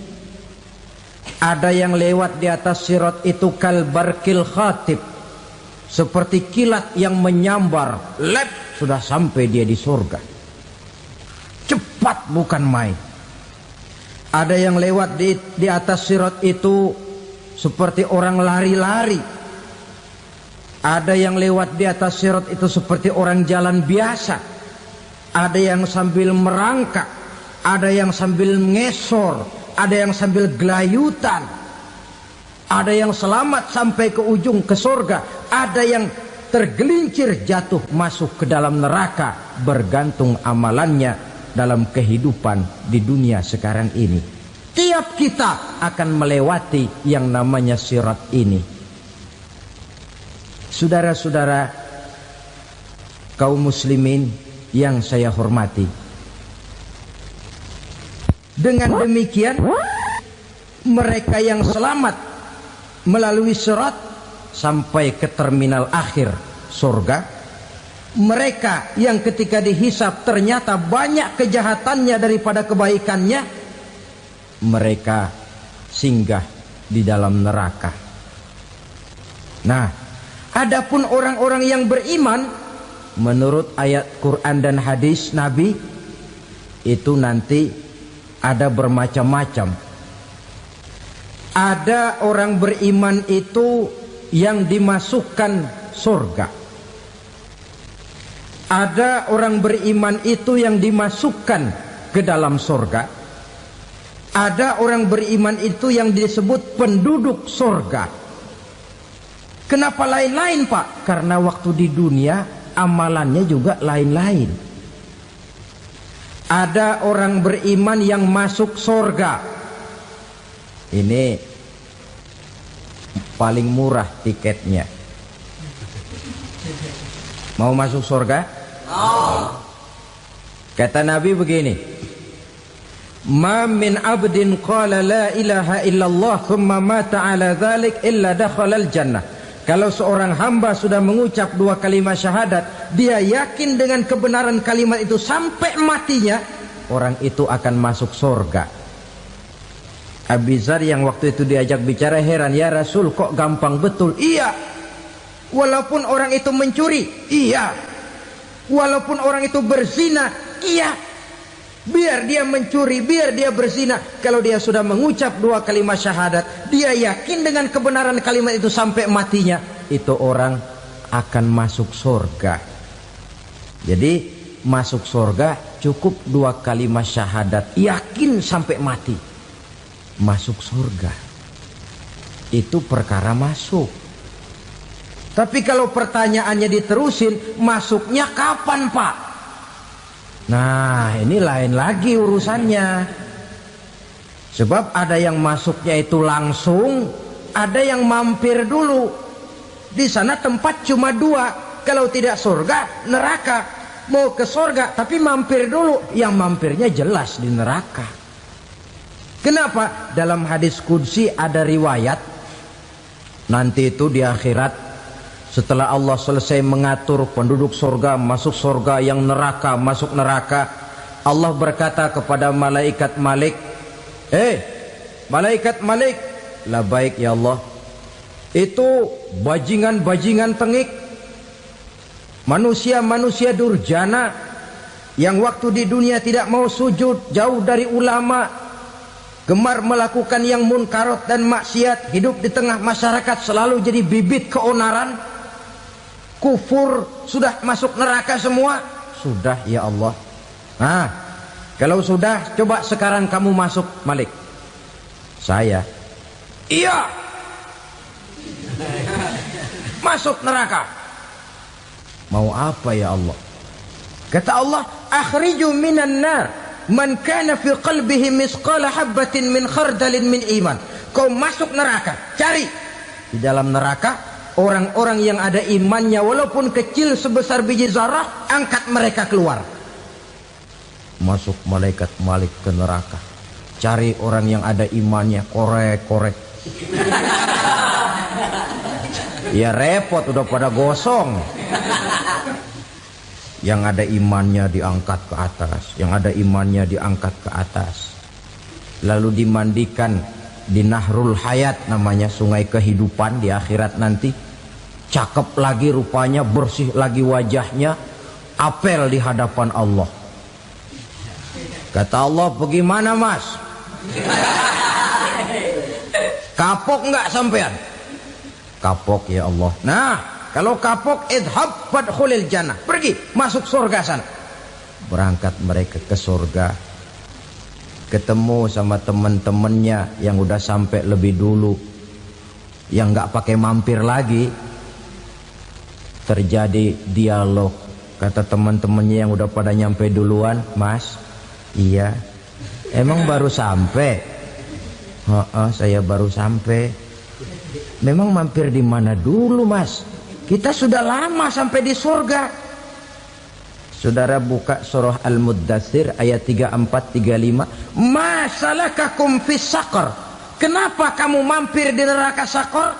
Ada yang lewat di atas sirat itu kal barkil khatib, seperti kilat yang menyambar, lep, sudah sampai dia di surga. Cepat bukan main. Ada yang lewat di atas sirat itu seperti orang lari-lari. Ada yang lewat di atas sirat itu seperti orang jalan biasa. Ada yang sambil merangkak, ada yang sambil ngesor, ada yang sambil gelayutan. Ada yang selamat sampai ke ujung ke surga, ada yang tergelincir jatuh masuk ke dalam neraka, bergantung amalannya dalam kehidupan di dunia sekarang ini. Tiap kita akan melewati yang namanya sirat ini. Saudara-saudara kaum muslimin yang saya hormati, dengan demikian mereka yang selamat melalui sirat sampai ke terminal akhir surga, mereka yang ketika dihisab ternyata banyak kejahatannya daripada kebaikannya, mereka singgah di dalam neraka. Nah, adapun orang-orang yang beriman menurut ayat Quran dan hadis Nabi itu nanti ada bermacam-macam. Ada orang beriman itu yang dimasukkan surga. Ada orang beriman itu yang dimasukkan ke dalam surga. Ada orang beriman itu yang disebut penduduk surga. Kenapa lain-lain, Pak? Karena waktu di dunia amalannya juga lain-lain. Ada orang beriman yang masuk surga. Ini paling murah tiketnya. Mau masuk surga? Kata Nabi begini, ma min abdin qala la ilaha illallah thumma mata ala dhalik illa dakhalal jannah. Kalau seorang hamba sudah mengucap dua kalimat syahadat, dia yakin dengan kebenaran kalimat itu sampai matinya, orang itu akan masuk surga. Abi Dzar yang waktu itu diajak bicara heran, ya Rasul kok gampang betul? Iya. Walaupun orang itu mencuri, iya. Walaupun orang itu berzina, iya. Biar dia mencuri, biar dia berzina, kalau dia sudah mengucap dua kalimat syahadat, dia yakin dengan kebenaran kalimat itu sampai matinya, itu orang akan masuk surga. Jadi masuk surga cukup dua kalimat syahadat, yakin sampai mati, masuk surga. Itu perkara masuk. Tapi kalau pertanyaannya diterusin, masuknya kapan, Pak? Nah, ini lain lagi urusannya. Sebab ada yang masuknya itu langsung, ada yang mampir dulu. Di sana tempat cuma dua, kalau tidak surga, neraka. Mau ke surga tapi mampir dulu, yang mampirnya jelas di neraka. Kenapa? Dalam hadis qudsi ada riwayat, nanti itu di akhirat, setelah Allah selesai mengatur penduduk surga masuk surga, yang neraka masuk neraka, Allah berkata kepada malaikat Malik, malaikat Malik, labaik ya Allah. Itu bajingan-bajingan tengik, manusia-manusia durjana yang waktu di dunia tidak mau sujud, jauh dari ulama, gemar melakukan yang munkarat dan maksiat, hidup di tengah masyarakat selalu jadi bibit keonaran, kufur, sudah masuk neraka semua. Sudah ya Allah. Nah, kalau sudah, coba sekarang kamu masuk, Malik. Saya, iya, masuk neraka. Mau apa ya Allah? Kata Allah, akhriju minan nar man kana fi qalbihi misqala habbatin min khardalin min iman. Kau masuk neraka, cari di dalam neraka orang-orang yang ada imannya walaupun kecil sebesar biji zarah, angkat mereka keluar. Masuk malaikat Malik ke neraka, cari orang yang ada imannya, korek-korek. Ya repot, udah pada gosong. Yang ada imannya diangkat ke atas, yang ada imannya diangkat ke atas. Lalu dimandikan di Nahrul Hayat, namanya sungai kehidupan di akhirat nanti. Cakep lagi rupanya, bersih lagi wajahnya, apel di hadapan Allah. Kata Allah, bagaimana mas? Kapok nggak sampean? Kapok ya Allah. Nah, kalau kapok, idhab fadkhulil jannah, pergi masuk surga sana. Berangkat mereka ke surga, ketemu sama teman-temannya yang udah sampai lebih dulu, yang nggak pakai mampir lagi. Terjadi dialog. Kata teman-temannya yang udah pada nyampe duluan, mas, iya, emang baru sampai? Saya baru sampai. Memang mampir di mana dulu mas? Kita sudah lama sampai di surga. Saudara buka surah Al-Muddatsir ayat 34-35. Ma salakakum fis saqar? Kenapa kamu mampir di neraka Saqar?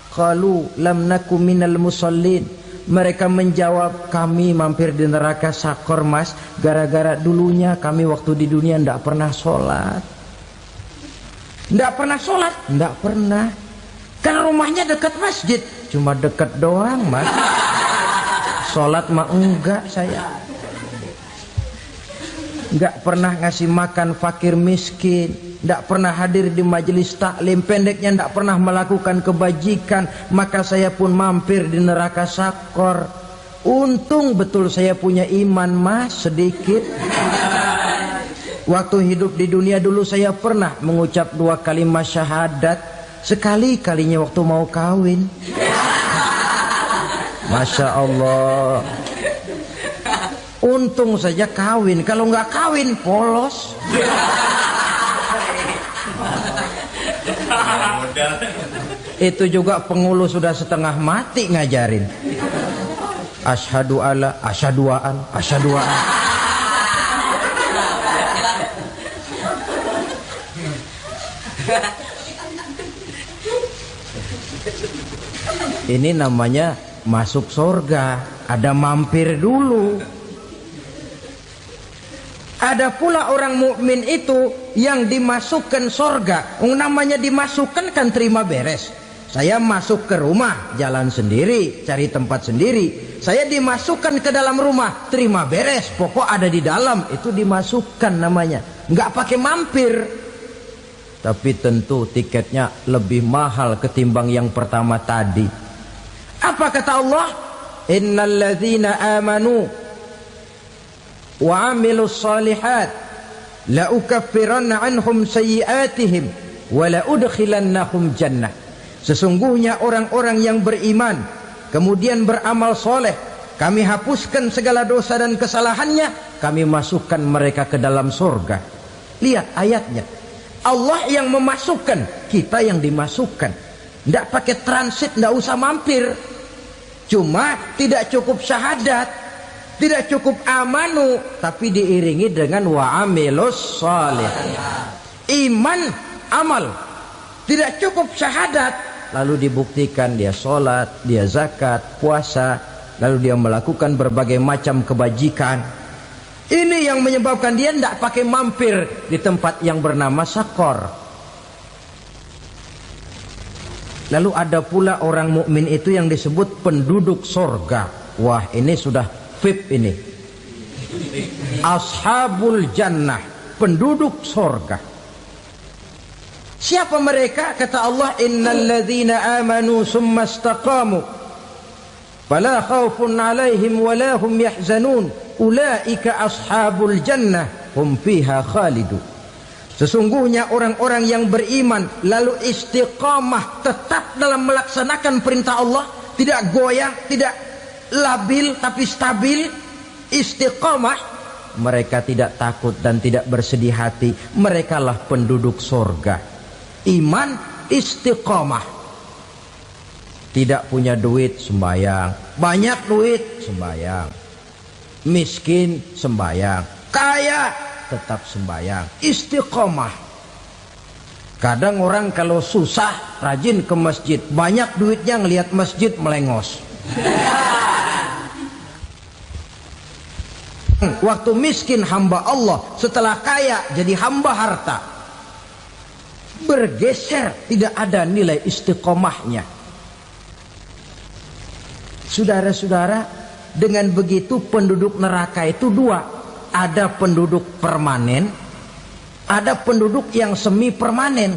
Qalu lam naku minal musallin. Mereka menjawab, kami mampir di neraka Saqar mas, gara-gara dulunya kami waktu di dunia tidak pernah sholat. Tidak pernah sholat? Tidak pernah. Kan rumahnya dekat masjid. Cuma dekat doang mas. Sholat mah enggak saya. Enggak pernah ngasih makan fakir miskin. Enggak pernah hadir di majelis taklim. Pendeknya enggak pernah melakukan kebajikan. Maka saya pun mampir di neraka Saqar. Untung betul saya punya iman mas, sedikit. Waktu hidup di dunia dulu saya pernah mengucap 2 kalimat syahadat. Sekali-kalinya waktu mau kawin. Masya Allah. Untung saja kawin. Kalau nggak kawin polos. Itu juga pengulu sudah setengah mati ngajarin. Asyhadu alla, asyaduaan, asyaduaan. Ini namanya masuk surga, ada mampir dulu. Ada pula orang mukmin itu yang dimasukkan surga. Namanya dimasukkan kan terima beres. Saya masuk ke rumah, jalan sendiri, cari tempat sendiri. Saya dimasukkan ke dalam rumah, terima beres, pokok ada di dalam, itu dimasukkan namanya. Nggak pakai mampir. Tapi tentu tiketnya lebih mahal ketimbang yang pertama tadi. Apa kata Allah? Innal ladzina amanu wa amilus solihat la ukaffiranna anhum sayyi'atihim wa la udkhilannahum jannah. Sesungguhnya orang-orang yang beriman kemudian beramal soleh, kami hapuskan segala dosa dan kesalahannya, kami masukkan mereka ke dalam surga. Lihat ayatnya. Allah yang memasukkan, kita yang dimasukkan. Tidak pakai transit, tidak usah mampir. Cuma tidak cukup syahadat, tidak cukup amanu, tapi diiringi dengan wa'amilus salih. Iman, amal. Tidak cukup syahadat, lalu dibuktikan dia sholat, dia zakat, puasa, lalu dia melakukan berbagai macam kebajikan. Ini yang menyebabkan dia tidak pakai mampir di tempat yang bernama Saqar. Lalu ada pula orang mukmin itu yang disebut penduduk sorga. Wah, ini sudah VIP ini. Ashabul jannah, penduduk sorga. Siapa mereka? Kata Allah, innal ladzina amanu summa istaqamu fala khaufun alaihim wala hum yahzanun ulaika ashabul jannah hum fiha khalidun. Sesungguhnya orang-orang yang beriman lalu istiqamah, tetap dalam melaksanakan perintah Allah, tidak goyang, tidak labil tapi stabil, istiqamah, mereka tidak takut dan tidak bersedih hati. Merekalah penduduk surga. Iman, istiqamah. Tidak punya duit, sembahyang. Banyak duit, sembahyang. Miskin, sembahyang. Kaya, tetap sembahyang. Istiqomah. Kadang orang kalau susah rajin ke masjid, banyak duitnya ngelihat masjid melengos. Waktu miskin hamba Allah, setelah kaya jadi hamba harta. Bergeser, tidak ada nilai istiqomahnya. Saudara-saudara, dengan begitu penduduk neraka itu dua. Ada penduduk permanen, ada penduduk yang semi permanen.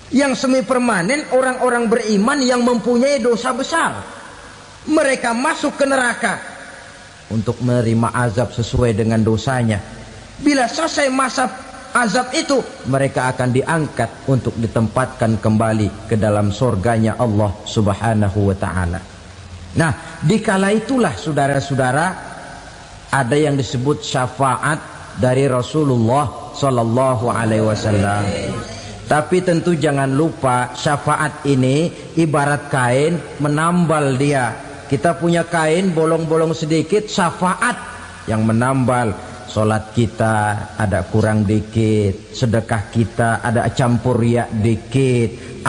Yang semi permanen orang-orang beriman yang mempunyai dosa besar. Mereka masuk ke neraka untuk menerima azab sesuai dengan dosanya. Bila selesai masa azab itu, mereka akan diangkat untuk ditempatkan kembali ke dalam surganya Allah Subhanahu wa ta'ala. Nah, dikala itulah saudara-saudara, ada yang disebut syafaat dari Rasulullah Sallallahu Alaihi Wasallam. Tapi tentu jangan lupa, syafaat ini ibarat kain menambal dia. Kita punya kain bolong-bolong sedikit, syafaat yang menambal. Solat kita ada kurang dikit, sedekah kita ada campur riak dikit,